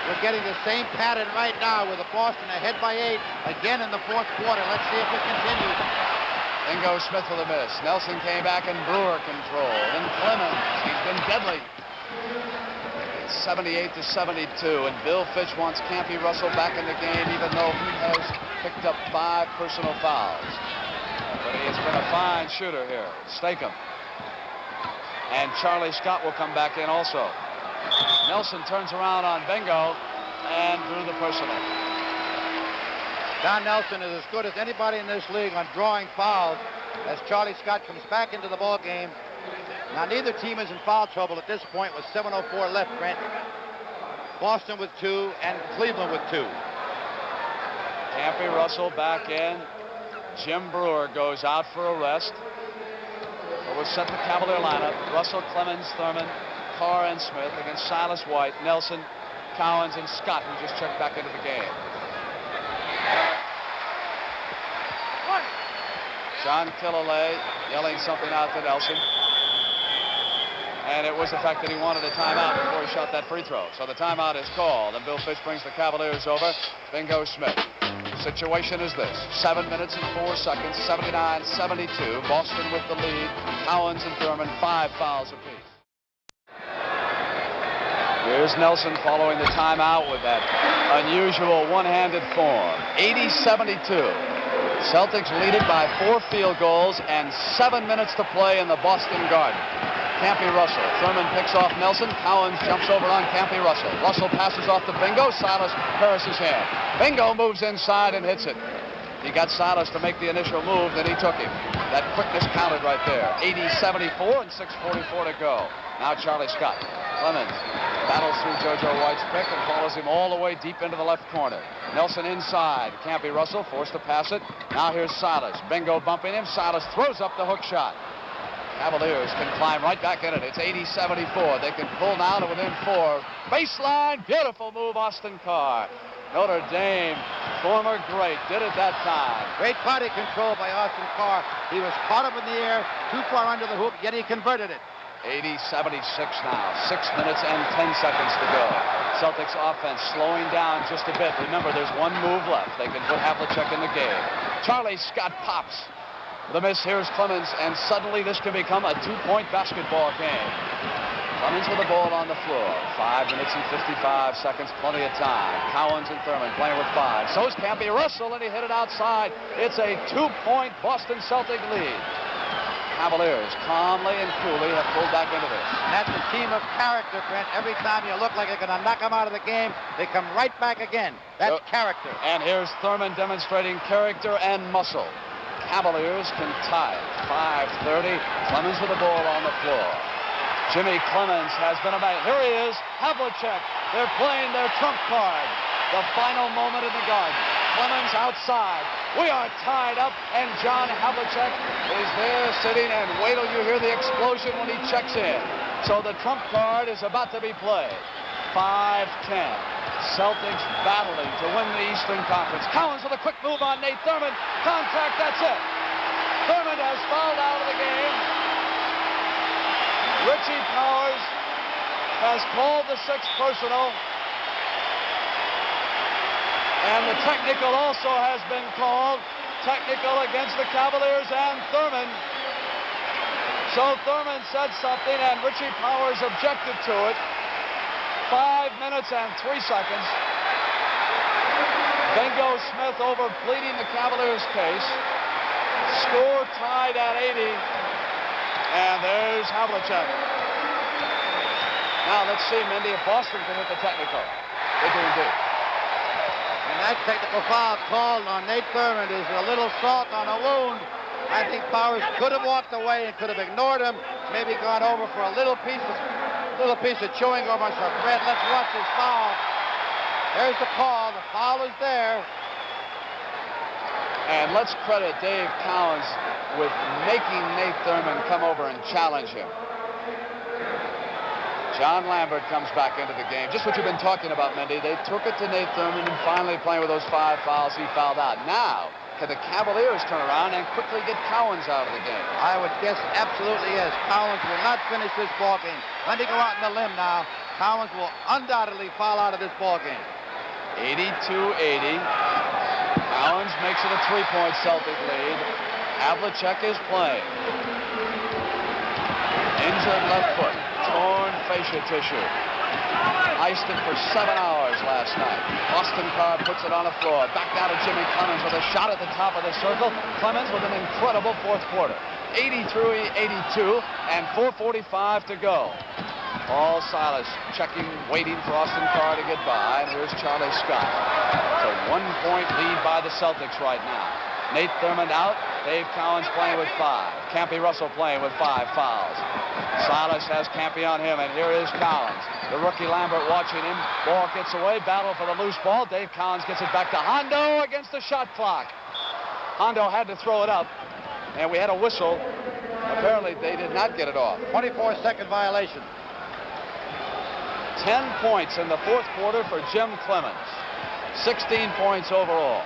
We're getting the same pattern right now with the Boston ahead by 8 again in the 4th quarter. Let's see if it continues. Bingo Smith with a miss. Nelson came back and Brewer controlled. And Clemens, he's been deadly. It's 78-72, and Bill Fitch wants Campy Russell back in the game, even though he has picked up 5 personal fouls. But he has been a fine shooter here. Stakem. And Charlie Scott will come back in also. Nelson turns around on Bingo and drew the personal. Don Nelson is as good as anybody in this league on drawing fouls as Charlie Scott comes back into the ball game. Now, neither team is in foul trouble at this point with 7:04 left, Brent. Boston with 2 and Cleveland with 2. Campy Russell back in. Jim Brewer goes out for a rest. But we'll set the Cavalier lineup. Russell, Clemens, Thurman, Carr, and Smith against Silas White, Nelson, Collins, and Scott, who just checked back into the game. John Killalay yelling something out to Nelson. And it was the fact that he wanted a timeout before he shot that free throw. So the timeout is called, and Bill Fitch brings the Cavaliers over. Bingo Smith. Situation is this: 7 minutes and 4 seconds, 79-72. Boston with the lead. Collins and Thurman, 5 fouls apiece. Here's Nelson following the timeout with that unusual one-handed form. 80-72. Celtics lead it by 4 field goals and 7 minutes to play in the Boston Garden. Campy Russell. Thurman picks off Nelson. Collins jumps over on Campy Russell. Russell passes off to Bingo. Silas Harris's hand. Bingo moves inside and hits it. He got Silas to make the initial move, then he took him. That quickness counted right there. 80-74 and 6:44 to go. Now Charlie Scott. Clemens battles through JoJo White's pick and follows him all the way deep into the left corner. Nelson inside. Campy Russell forced to pass it. Now here's Silas. Bingo bumping him. Silas throws up the hook shot. Cavaliers can climb right back in it. It's 80-74. They can pull now to within 4. Baseline, beautiful move, Austin Carr. Notre Dame, former great, did it that time. Great body control by Austin Carr. He was caught up in the air, too far under the hoop, yet he converted it. 80-76 now. 6 minutes and 10 seconds to go. Celtics offense slowing down just a bit. Remember, there's 1 move left. They can put Havlicek in the game. Charlie Scott pops. The miss. Here's Clemens, and suddenly this can become a 2-point basketball game. Clemens with the ball on the floor. 5 minutes and 55 seconds, plenty of time. Collins and Thurman playing with 5. So's Campy Russell, and he hit it outside. It's a 2-point Boston Celtic lead. Cavaliers calmly and coolly have pulled back into this. And that's a team of character, Brent. Every time you look like you're going to knock them out of the game, they come right back again. That's character. And here's Thurman demonstrating character and muscle. Cavaliers can tie it. 5:30. Clemens with the ball on the floor. Jimmy Clemens has been about. Here he is. Havlicek. They're playing their trump card. The final moment in the Garden. Clemens outside. We are tied up, and John Havlicek is there sitting, and wait till you hear the explosion when he checks in. So the trump card is about to be played. 5:10. Celtics battling to win the Eastern Conference. Collins with a quick move on Nate Thurman. Contact, that's it. Thurman has fouled out of the game. Richie Powers has called the 6th personal. And the technical also has been called. Technical against the Cavaliers and Thurman. So Thurman said something, and Richie Powers objected to it. 5 minutes and 3 seconds. Bingo Smith over pleading the Cavaliers case. Score tied at 80. And there's Havlicek. Now let's see, Mindy, if Boston can hit the technical. They do indeed. And that technical foul called on Nate Thurmond is a little salt on a wound. I think Powers could have walked away and could have ignored him, maybe gone over for a little piece of chewing gum or some bread. Let's watch this foul. There's the call. The foul is there. And let's credit Dave Cowens with making Nate Thurmond come over and challenge him. John Lambert comes back into the game. Just what you've been talking about, Mindy. They took it to Nate Thurmond and finally playing with those 5 fouls, he fouled out. Now, can the Cavaliers turn around and quickly get Cowens out of the game? I would guess absolutely yes. Cowens will not finish this ball game. Let me go out on the limb now. Cowens will undoubtedly foul out of this ball game. 82-80. Cowens makes it a 3-point Celtic lead. Havlicek is playing. Injured left foot. Torn fascia tissue. Iced it for 7 hours last night. Austin Carr puts it on the floor. Back down to Jimmy Clemens with a shot at the top of the circle. Clemens with an incredible fourth quarter. 83-82 and 4:45 to go. Paul Silas checking, waiting for Austin Carr to get by. And here's Charlie Scott. It's a 1-point lead by the Celtics right now. Nate Thurmond out. Dave Cowens playing with 5. Campy Russell playing with 5 fouls. Silas has Campy on him, and here is Cowens. The rookie Lambert watching him. Ball gets away. Battle for the loose ball. Dave Cowens gets it back to Hondo against the shot clock. Hondo had to throw it up, and we had a whistle. Apparently, they did not get it off. 24-second violation. 10 points in the fourth quarter for Jim Clemens. 16 points overall.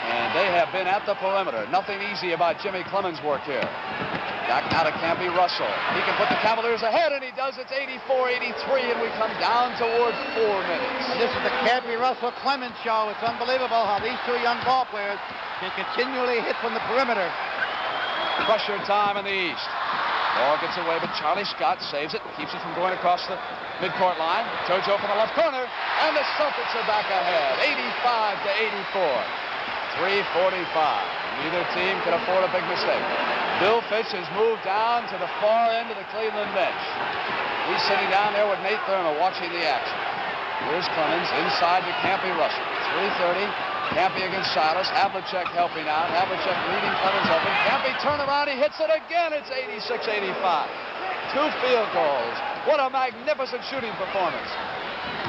And they have been at the perimeter. Nothing easy about Jimmy Clemens' work here. Back now to Campy Russell. He can put the Cavaliers ahead, and he does. It's 84-83, and we come down toward 4 minutes. This is the Campy Russell Clemens show. It's unbelievable how these 2 young ball players can continually hit from the perimeter. Pressure time in the East. Ball gets away, but Charlie Scott saves it, keeps it from going across the midcourt line. JoJo from the left corner, and the Celtics are back ahead, 85-84. 3:45. Neither team can afford a big mistake. Bill Fitch has moved down to the far end of the Cleveland bench. He's sitting down there with Nate Thurmond watching the action. Here's Clemens inside to Campy Russell. 3:30. Campy against Silas. Havlicek helping out. Havlicek leading Clemens open. Campy turn around. He hits it again. It's 86-85. 2 field goals. What a magnificent shooting performance.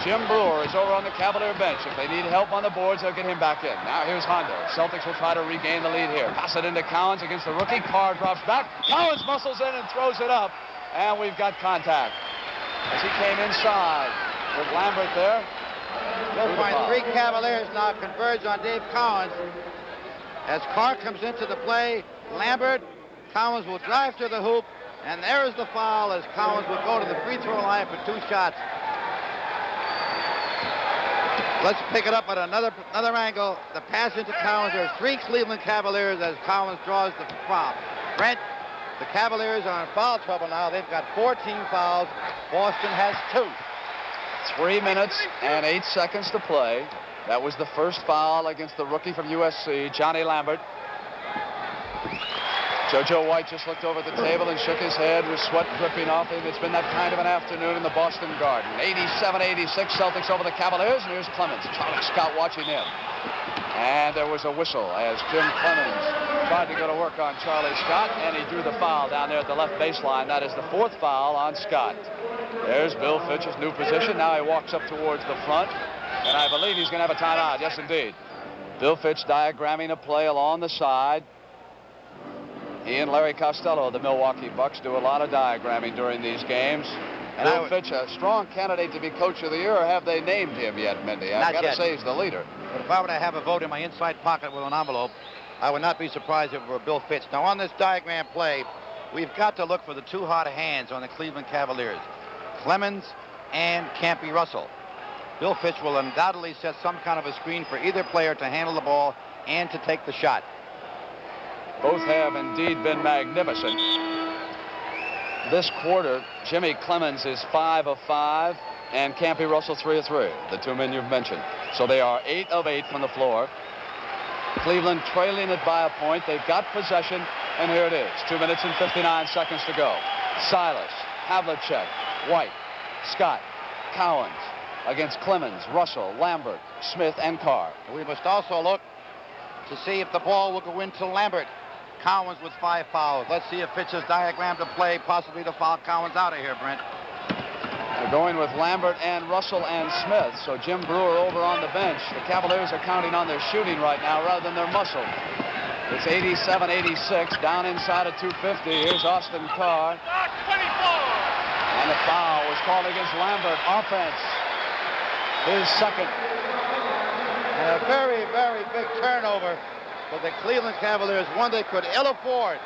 Jim Brewer is over on the Cavalier bench. If they need help on the boards, they'll get him back in. Now here's Hondo. Celtics will try to regain the lead here. Pass it into Cowens against the rookie. Carr drops back. Cowens muscles in and throws it up. And we've got contact. As he came inside with Lambert there. You'll find 3 Cavaliers now converge on Dave Cowens. As Carr comes into the play, Lambert, Cowens will drive to the hoop, and there is the foul as Cowens will go to the free throw line for 2 shots. Let's pick it up at another angle. The pass into Cowens. There's 3 Cleveland Cavaliers as Cowens draws the foul. Brent, the Cavaliers are in foul trouble now. They've got 14 fouls. Boston has 2. 3 minutes and 8 seconds to play. That was the first foul against the rookie from USC, Johnny Lambert. JoJo White just looked over at the table and shook his head with sweat dripping off him. It's been that kind of an afternoon in the Boston Garden. 87-86, Celtics over the Cavaliers, and here's Clemens. Charlie Scott watching him. And there was a whistle as Jim Clemens tried to go to work on Charlie Scott, and he drew the foul down there at the left baseline. That is the 4th foul on Scott. There's Bill Fitch's new position. Now he walks up towards the front, and I believe he's going to have a timeout. Yes, indeed. Bill Fitch diagramming a play along the side. He and Larry Costello of the Milwaukee Bucks do a lot of diagramming during these games. And Bill Fitch, a strong candidate to be Coach of the Year, or have they named him yet, Mindy? I've got to say he's the leader. But if I were to have a vote in my inside pocket with an envelope, I would not be surprised if it were Bill Fitch. Now, on this diagram play, we've got to look for the 2 hot hands on the Cleveland Cavaliers, Clemens and Campy Russell. Bill Fitch will undoubtedly set some kind of a screen for either player to handle the ball and to take the shot. Both have indeed been magnificent. This quarter, Jimmy Clemens is 5 of 5, and Campy Russell 3 of 3, the two men you've mentioned. So they are 8 of 8 from the floor. Cleveland trailing it by a point. They've got possession, and here it is. 2 minutes and 59 seconds to go. Silas, Havlicek, White, Scott, Cowens against Clemens, Russell, Lambert, Smith, and Carr. We must also look to see if the ball will go into Lambert. Cowens with 5 fouls. Let's see if Fitch's diagram to play, possibly to foul Cowens out of here, Brent. They're going with Lambert and Russell and Smith, so Jim Brewer over on the bench. The Cavaliers are counting on their shooting right now rather than their muscle. It's 87-86, down inside of 250. Here's Austin Carr. And the foul was called against Lambert. Offense, his second. And a very, very big turnover for the Cleveland Cavaliers, one they could ill afford.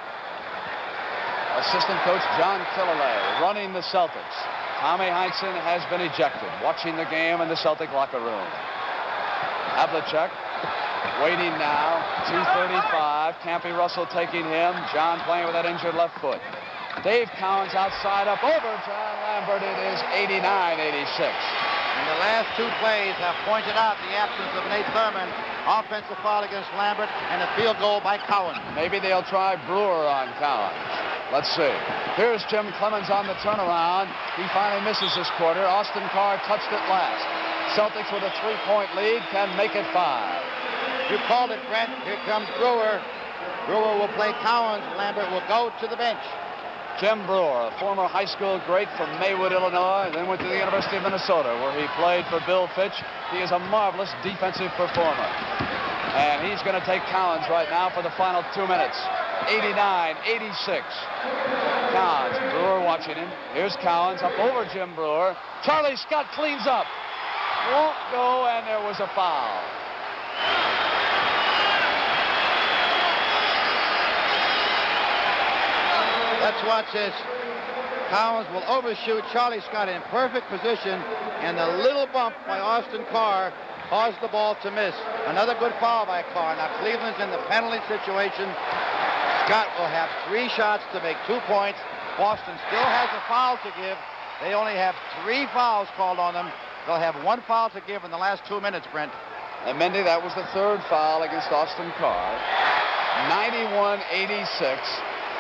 Assistant coach John Killalay running the Celtics. Tommy Heinsohn has been ejected, watching the game in the Celtic locker room. Havlicek waiting now, 2:35. Campy Russell taking him. John playing with that injured left foot. Dave Cowens outside up over John Lambert. It is 89-86. And the last 2 plays have pointed out the absence of Nate Thurman. Offensive foul against Lambert and a field goal by Cowens. Maybe they'll try Brewer on Cowens. Let's see. Here's Jim Clemens on the turnaround. He finally misses this quarter. Austin Carr touched it last. Celtics with a 3-point lead can make it 5. You called it, Brent. Here comes Brewer. Brewer will play Cowens. Lambert will go to the bench. Jim Brewer, a former high school great from Maywood, Illinois, then went to the University of Minnesota, where he played for Bill Fitch. He is a marvelous defensive performer. And he's going to take Cowens right now for the final 2 minutes. 89-86. Cowens, Brewer watching him. Here's Cowens up over Jim Brewer. Charlie Scott cleans up. Won't go, and there was a foul. Let's watch this. Cowens will overshoot Charlie Scott in perfect position, and the little bump by Austin Carr caused the ball to miss. Another good foul by Carr. Now Cleveland's in the penalty situation. Scott will have 3 shots to make 2 points. Boston still has a foul to give. They only have 3 fouls called on them. They'll have 1 foul to give in the last 2 minutes, Brent. And Mendy, that was the 3rd foul against Austin Carr. 91-86.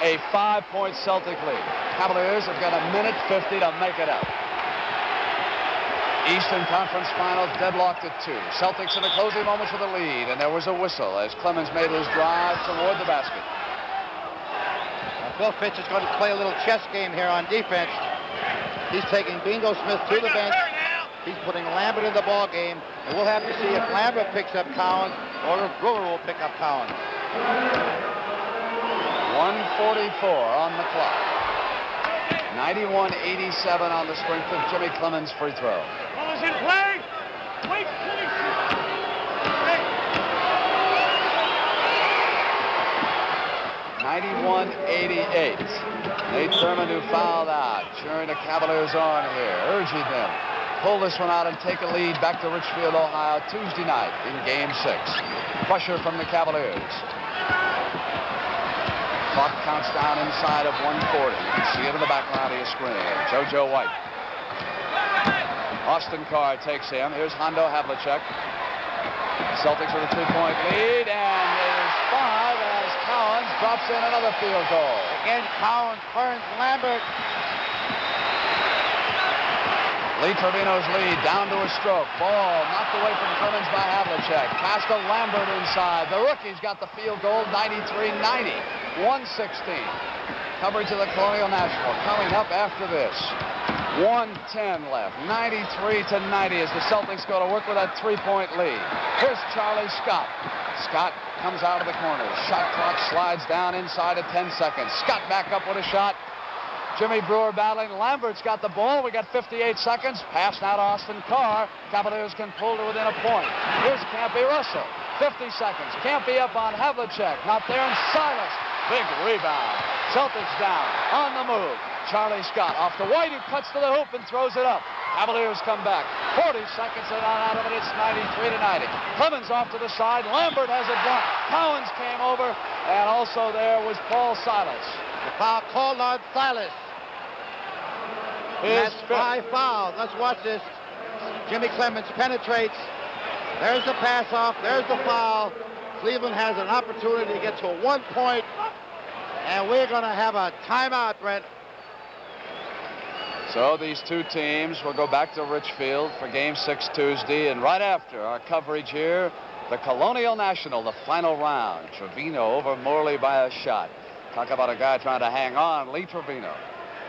A 5-point Celtic lead. Cavaliers have got 1:50 to make it up. Eastern Conference Finals deadlocked at 2. Celtics in the closing moments with a lead, and there was a whistle as Clemens made his drive toward the basket. Now, Bill Fitch is going to play a little chess game here on defense. He's taking Bingo Smith to the bench. He's putting Lambert in the ball game, and we'll have to see if Lambert picks up Cowens or if Brewer will pick up Cowens. 1:44 on the clock. 91-87 on the strength of Jimmy Clemens' free throw. Ball is in play. Wait, please. 91-88. Nate Thurman, who fouled out, cheering the Cavaliers on here, urging them pull this one out and take a lead back to Richfield, Ohio, Tuesday night in Game 6. Pressure from the Cavaliers. Clock counts down inside of 1:40. You can see it in the background of your screen. JoJo White. Austin Carr takes him. Here's Hondo Havlicek. Celtics with a 3-point lead, and there's 5 as Cowens drops in another field goal. Again, Cowens burns Lambert. Lee Trevino's lead down to a stroke. Ball knocked away from Clemens by Havlicek. Pass to Lambert inside. The rookie's got the field goal, 93-90. 1:16. Coverage of the Colonial National coming up after this. 1:10 left. 93-90 as the Celtics go to work with that 3-point lead. Here's Charlie Scott. Scott comes out of the corner. Shot clock slides down inside of 10 seconds. Scott back up with a shot. Jimmy Brewer battling. Lambert's got the ball. We got 58 seconds. Pass now to Austin Carr. Cavaliers can pull to within a point. Here's Campy Russell. 50 seconds. Campy up on Havlicek. Not there, and Silas. Big rebound. Celtics down. On the move. Charlie Scott off to White, who cuts to the hoop and throws it up. Cavaliers come back. 40 seconds and out of it. It's 93-90. Clemens off to the side. Lambert has it blocked. Cowens came over, and also there was Paul Silas. The foul called on Silas. That's 5 fouls. Let's watch this. Jimmy Clemens penetrates. There's the pass off. There's the foul. Cleveland has an opportunity to get to 1 point. And we're going to have a timeout, Brent. So these two teams will go back to Richfield for Game 6 Tuesday. And right after our coverage here, the Colonial National, the final round. Trevino over Morley by a shot. Talk about a guy trying to hang on, Lee Trevino.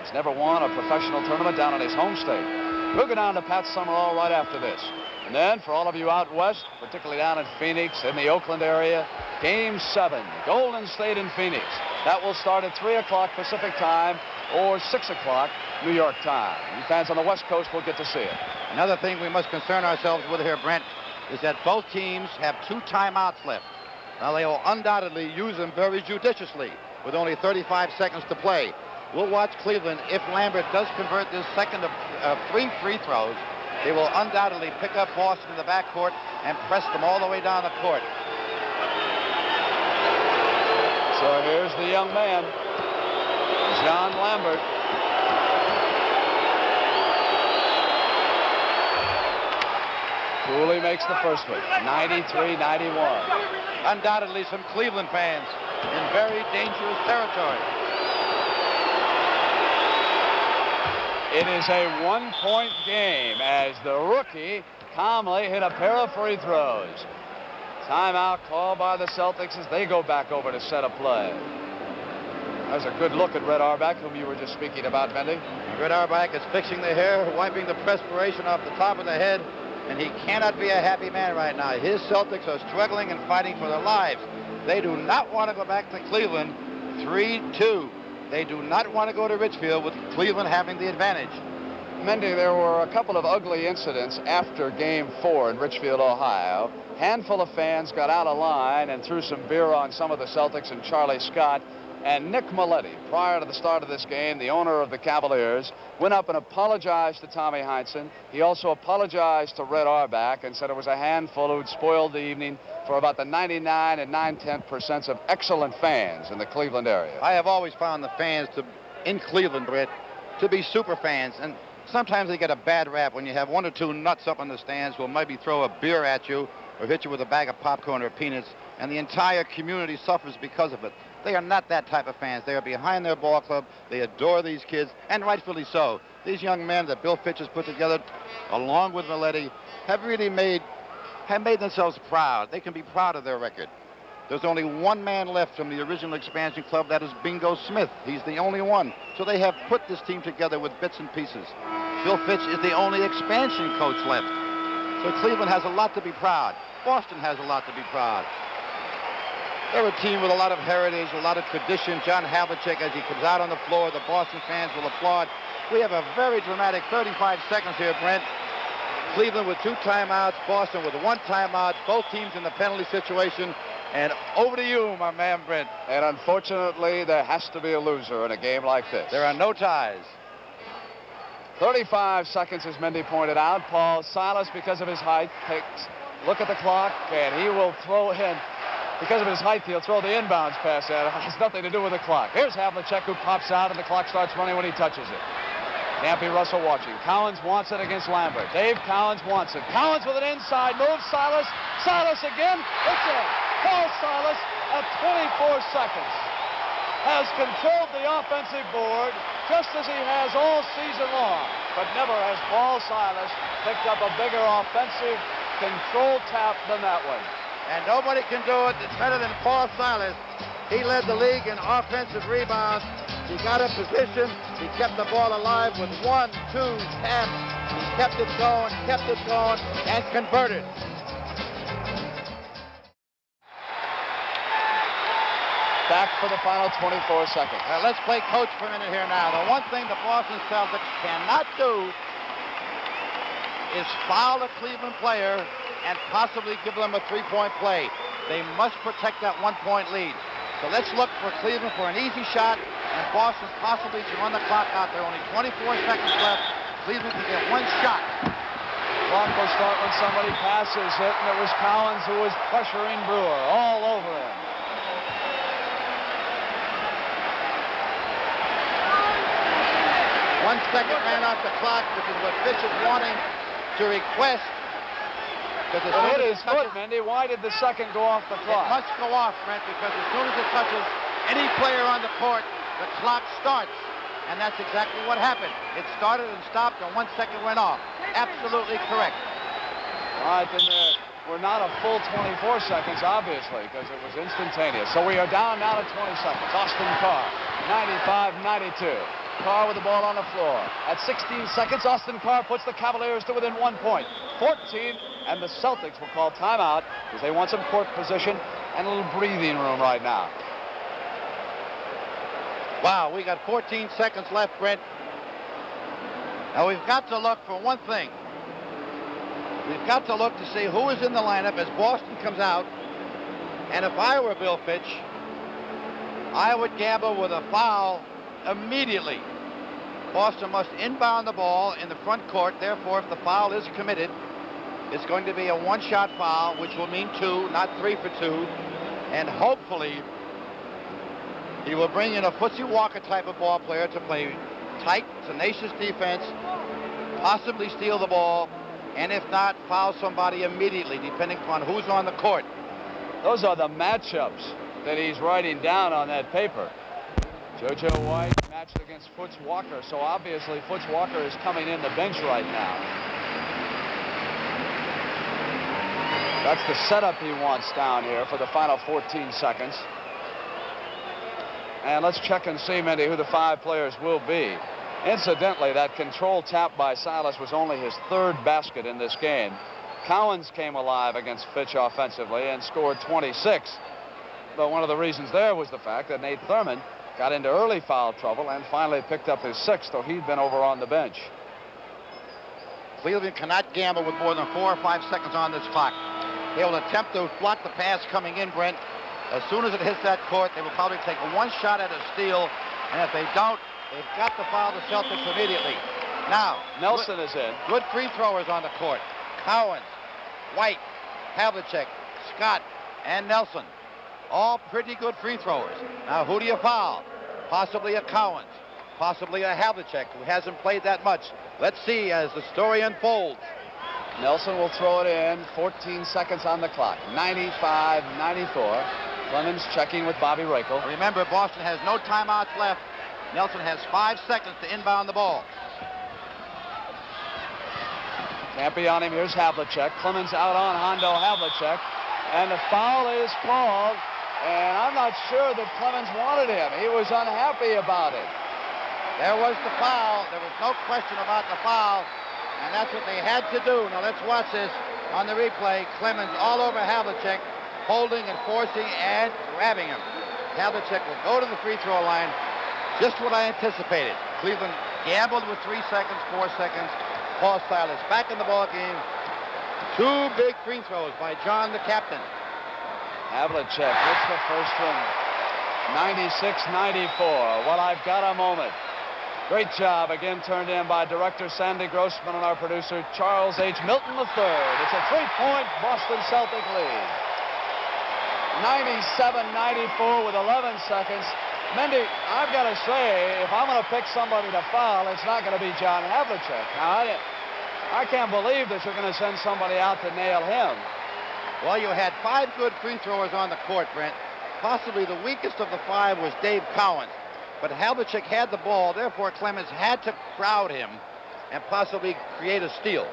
He's never won a professional tournament down in his home state. We'll go down to Pat Summerall right after this. And then for all of you out west, particularly down in Phoenix, in the Oakland area, Game 7, Golden State and Phoenix. That will start at 3 o'clock Pacific time or 6 o'clock New York time. You fans on the West Coast will get to see it. Another thing we must concern ourselves with here, Brent, is that both teams have 2 timeouts left. Now, they will undoubtedly use them very judiciously with only 35 seconds to play. We'll watch Cleveland. If Lambert does convert this second of 3 free throws, they will undoubtedly pick up Boston in the backcourt and press them all the way down the court. So here's the young man, John Lambert. Cooley makes the first one, 93-91. Undoubtedly some Cleveland fans in very dangerous territory. It is a 1-point game as the rookie calmly hit a pair of free throws. Timeout called by the Celtics as they go back over to set a play. There's a good look at Red Auerbach, whom you were just speaking about, Mendy. Red Auerbach is fixing the hair, wiping the perspiration off the top of the head, and he cannot be a happy man right now. His Celtics are struggling and fighting for their lives. They do not want to go back to Cleveland 3-2. They do not want to go to Richfield with Cleveland having the advantage. Mendy, there were a couple of ugly incidents after Game 4 in Richfield, Ohio. Handful of fans got out of line and threw some beer on some of the Celtics and Charlie Scott. And Nick Maletti, prior to the start of this game, the owner of the Cavaliers, went up and apologized to Tommy Heinsohn. He also apologized to Red Auerbach and said it was a handful who'd spoiled the evening for about the 99 and 9/10% of excellent fans in the Cleveland area. I have always found the fans in Cleveland, Brett, to be super fans. And sometimes they get a bad rap when you have 1 or 2 nuts up in the stands who will maybe throw a beer at you or hit you with a bag of popcorn or peanuts, and the entire community suffers because of it. They are not that type of fans. They are behind their ball club. They adore these kids, and rightfully so. These young men that Bill Fitch has put together, along with Maletti, have really made themselves proud. They can be proud of their record. There's only one man left from the original expansion club. That is Bingo Smith. He's the only one. So they have put this team together with bits and pieces. Bill Fitch is the only expansion coach left. So Cleveland has a lot to be proud. Boston has a lot to be proud. They're a team with a lot of heritage, a lot of tradition. John Havlicek, as he comes out on the floor, the Boston fans will applaud. We have a very dramatic 35 seconds here, Brent. Cleveland with 2 timeouts, Boston with 1 timeout, both teams in the penalty situation. And over to you, my man, Brent. And unfortunately, there has to be a loser in a game like this. There are no ties. 35 seconds, as Mendy pointed out. Paul Silas, because of his height, takes a look at the clock, and he will throw in. Because of his height, he'll throw the inbounds pass at it. It has nothing to do with the clock. Here's Havlicek, who pops out, and the clock starts running when he touches it. Campy Russell watching. Collins wants it against Lambert. Dave Collins wants it. Collins with an inside move. Silas. Silas again. It's in. Paul Silas at 24 seconds has controlled the offensive board just as he has all season long. But never has Paul Silas picked up a bigger offensive control tap than that one. And nobody can do it. It's better than Paul Silas. He led the league in offensive rebounds. He got in position. He kept the ball alive with 1, 2 taps. He kept it going, and converted. Back for the final 24 seconds. Now let's play coach for a minute here now. The one thing the Boston Celtics cannot do is foul a Cleveland player and possibly give them a 3-point play. They must protect that 1-point lead. So let's look for Cleveland for an easy shot, and Boston possibly to run the clock out. There are only 24 seconds left. Cleveland can get 1 shot. Clock will start when somebody passes it, and it was Collins who was pressuring Brewer all over him. One second ran off the clock, which is what Fitch is wanting. to request. Because as Well, soon hit as his it touches, foot, Mendy. Why did the second go off the it clock? must go off, Brent, because as soon as it touches any player on the court, the clock starts. And that's exactly what happened. It started and stopped, and 1 second went off. Absolutely correct. All right, then we're not a full 24 seconds, obviously, because it was instantaneous. So we are down now to 20 seconds. Austin Carr, 95-92. Carr with the ball on the floor. At 16 seconds, Austin Carr puts the Cavaliers to within 1 point. 14, and the Celtics will call timeout because they want some court position and a little breathing room right now. Wow, we got 14 seconds left, Brent. Now we've got to look for one thing. We've got to look to see who is in the lineup as Boston comes out. And if I were Bill Fitch, I would gamble with a foul immediately. Boston must inbound the ball in the front court. Therefore, if the foul is committed, it's going to be a one-shot foul, which will mean 2, not 3 for 2. And hopefully, he will bring in a Footsie Walker type of ball player to play tight, tenacious defense, possibly steal the ball, and if not, foul somebody immediately, depending upon who's on the court. Those are the matchups that he's writing down on that paper. JoJo White matched against Foots Walker, so obviously Foots Walker is coming in the bench right now. That's the setup he wants down here for the final 14 seconds. And let's check and see, Mendy, who the 5 players will be. Incidentally, that control tap by Silas was only his 3rd basket in this game. Cowens came alive against Fitch offensively and scored 26. But one of the reasons there was the fact that Nate Thurman got into early foul trouble and finally picked up his 6th, so he'd been over on the bench. Cleveland cannot gamble with more than 4 or 5 seconds on this clock. They will attempt to block the pass coming in, Brent. As soon as it hits that court, they will probably take one shot at a steal, and if they don't, they've got to foul the Celtics immediately. Now, Nelson is in. Good free throwers on the court. Cowens, White, Havlicek, Scott, and Nelson. All pretty good free throwers. Now, who do you foul? Possibly a Cowens, possibly a Havlicek, who hasn't played that much. Let's see as the story unfolds. Nelson will throw it in. 14 seconds on the clock. 95-94. Clemens checking with Bobby Rakel. Remember, Boston has no timeouts left. Nelson has 5 seconds to inbound the ball. Can't be on him. Here's Havlicek. Clemens out on Hondo Havlicek. And the foul is called. And I'm not sure that Clemens wanted him. He was unhappy about it. There was the foul. There was no question about the foul. And that's what they had to do. Now let's watch this on the replay. Clemens all over Havlicek, holding and forcing and grabbing him. Havlicek will go to the free throw line. Just what I anticipated. Cleveland gambled with 3 seconds, 4 seconds. Paul Silas back in the ball game. 2 big free throws by John, the captain. Havlicek hits the first one. 96-94. Well, I've got a moment. Great job, again turned in by director Sandy Grossman and our producer Charles H. Milton III. It's a 3-point Boston Celtic lead. 97-94 with 11 seconds. Mendy, I've got to say, if I'm going to pick somebody to foul, it's not going to be John Havlicek. Now, I can't believe that you're going to send somebody out to nail him. Well, you had 5 good free throwers on the court, Brent. Possibly the weakest of the 5 was Dave Cowens. But Havlicek had the ball, therefore Clemens had to crowd him and possibly create a steal.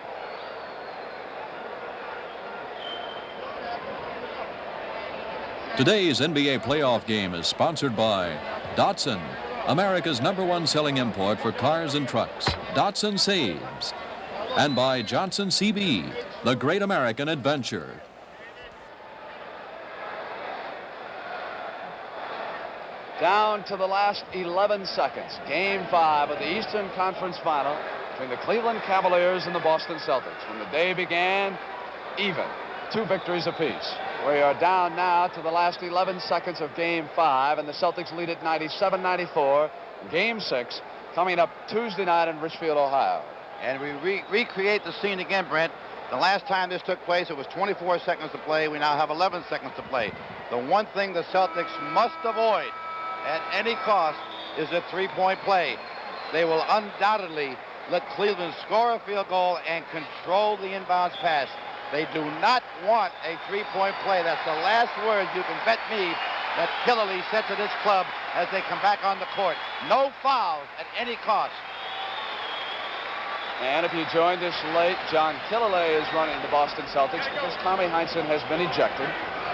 Today's NBA playoff game is sponsored by Datsun, America's #1 selling import for cars and trucks. Datsun saves. And by Johnson CB, the great American adventure. Down to the last 11 seconds. Game 5 of the Eastern Conference Final between the Cleveland Cavaliers and the Boston Celtics. When the day began, even. 2 victories apiece. We are down now to the last 11 seconds of Game 5, and the Celtics lead at 97-94. Game 6 coming up Tuesday night in Richfield, Ohio. And we recreate the scene again, Brent. The last time this took place, it was 24 seconds to play. We now have 11 seconds to play. The one thing the Celtics must avoid at any cost is a 3-point play. They will undoubtedly let Cleveland score a field goal and control the inbounds pass. They do not want a three-point play. That's the last word, you can bet me, that Killaley said to this club as they come back on the court. No fouls at any cost. And if you joined us late, John Killaley is running the Boston Celtics because Tommy Heinsohn has been ejected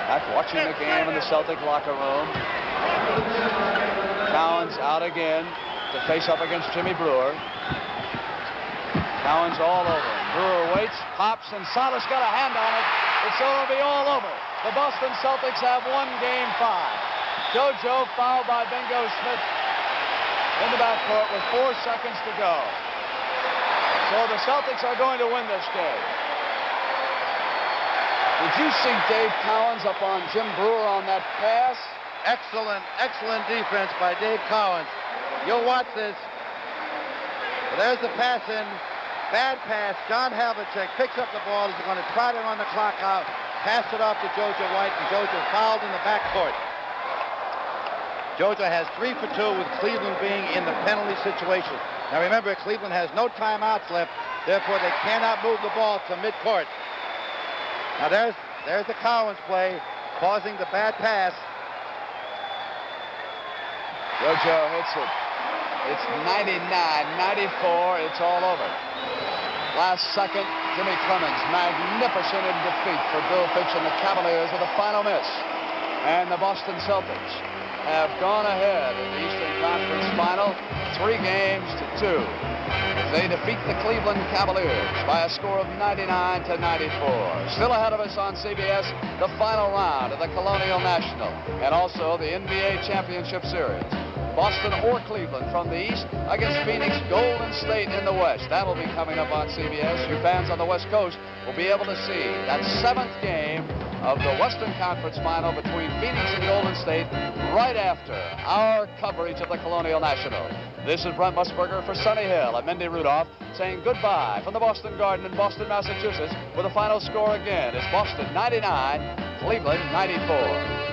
after watching the game in the Celtic locker room. Cowan's out again to face up against Jimmy Brewer. Cowan's all over him. Brewer waits, pops, and Salas got a hand on it. It's going to be all over. The Boston Celtics have won Game 5. JoJo fouled by Bingo Smith in the backcourt with 4 seconds to go. So the Celtics are going to win this game. Did you see Dave Cowens up on Jim Brewer on that pass? Excellent, excellent defense by Dave Cowens. You'll watch this. Well, there's the pass in. Bad pass. John Havlicek picks up the ball. He's going to trot it on the clock out. Pass it off to JoJo White, and JoJo fouled in the backcourt. JoJo has 3 for 2 with Cleveland being in the penalty situation. Now remember, Cleveland has no timeouts left. Therefore, they cannot move the ball to midcourt. Now there's the Cowens play, causing the bad pass. JoJo hits it. It's 99-94. It's all over. Last second, Jimmy Clemens, magnificent in defeat for Bill Fitch and the Cavaliers with a final miss. And the Boston Celtics have gone ahead in the Eastern Conference Final 3 games to 2. They defeat the Cleveland Cavaliers by a score of 99-94. Still ahead of us on CBS, the final round of the Colonial National and also the NBA Championship Series. Boston or Cleveland from the East against Phoenix Golden State in the West. That'll be coming up on CBS. You fans on the West Coast will be able to see that 7th game of the Western Conference Final between Phoenix and Golden State right after our coverage of the Colonial National. This is Brent Musburger for Sonny Hill and Mindy Rudolph saying goodbye from the Boston Garden in Boston, Massachusetts, with the final score again is Boston 99, Cleveland 94.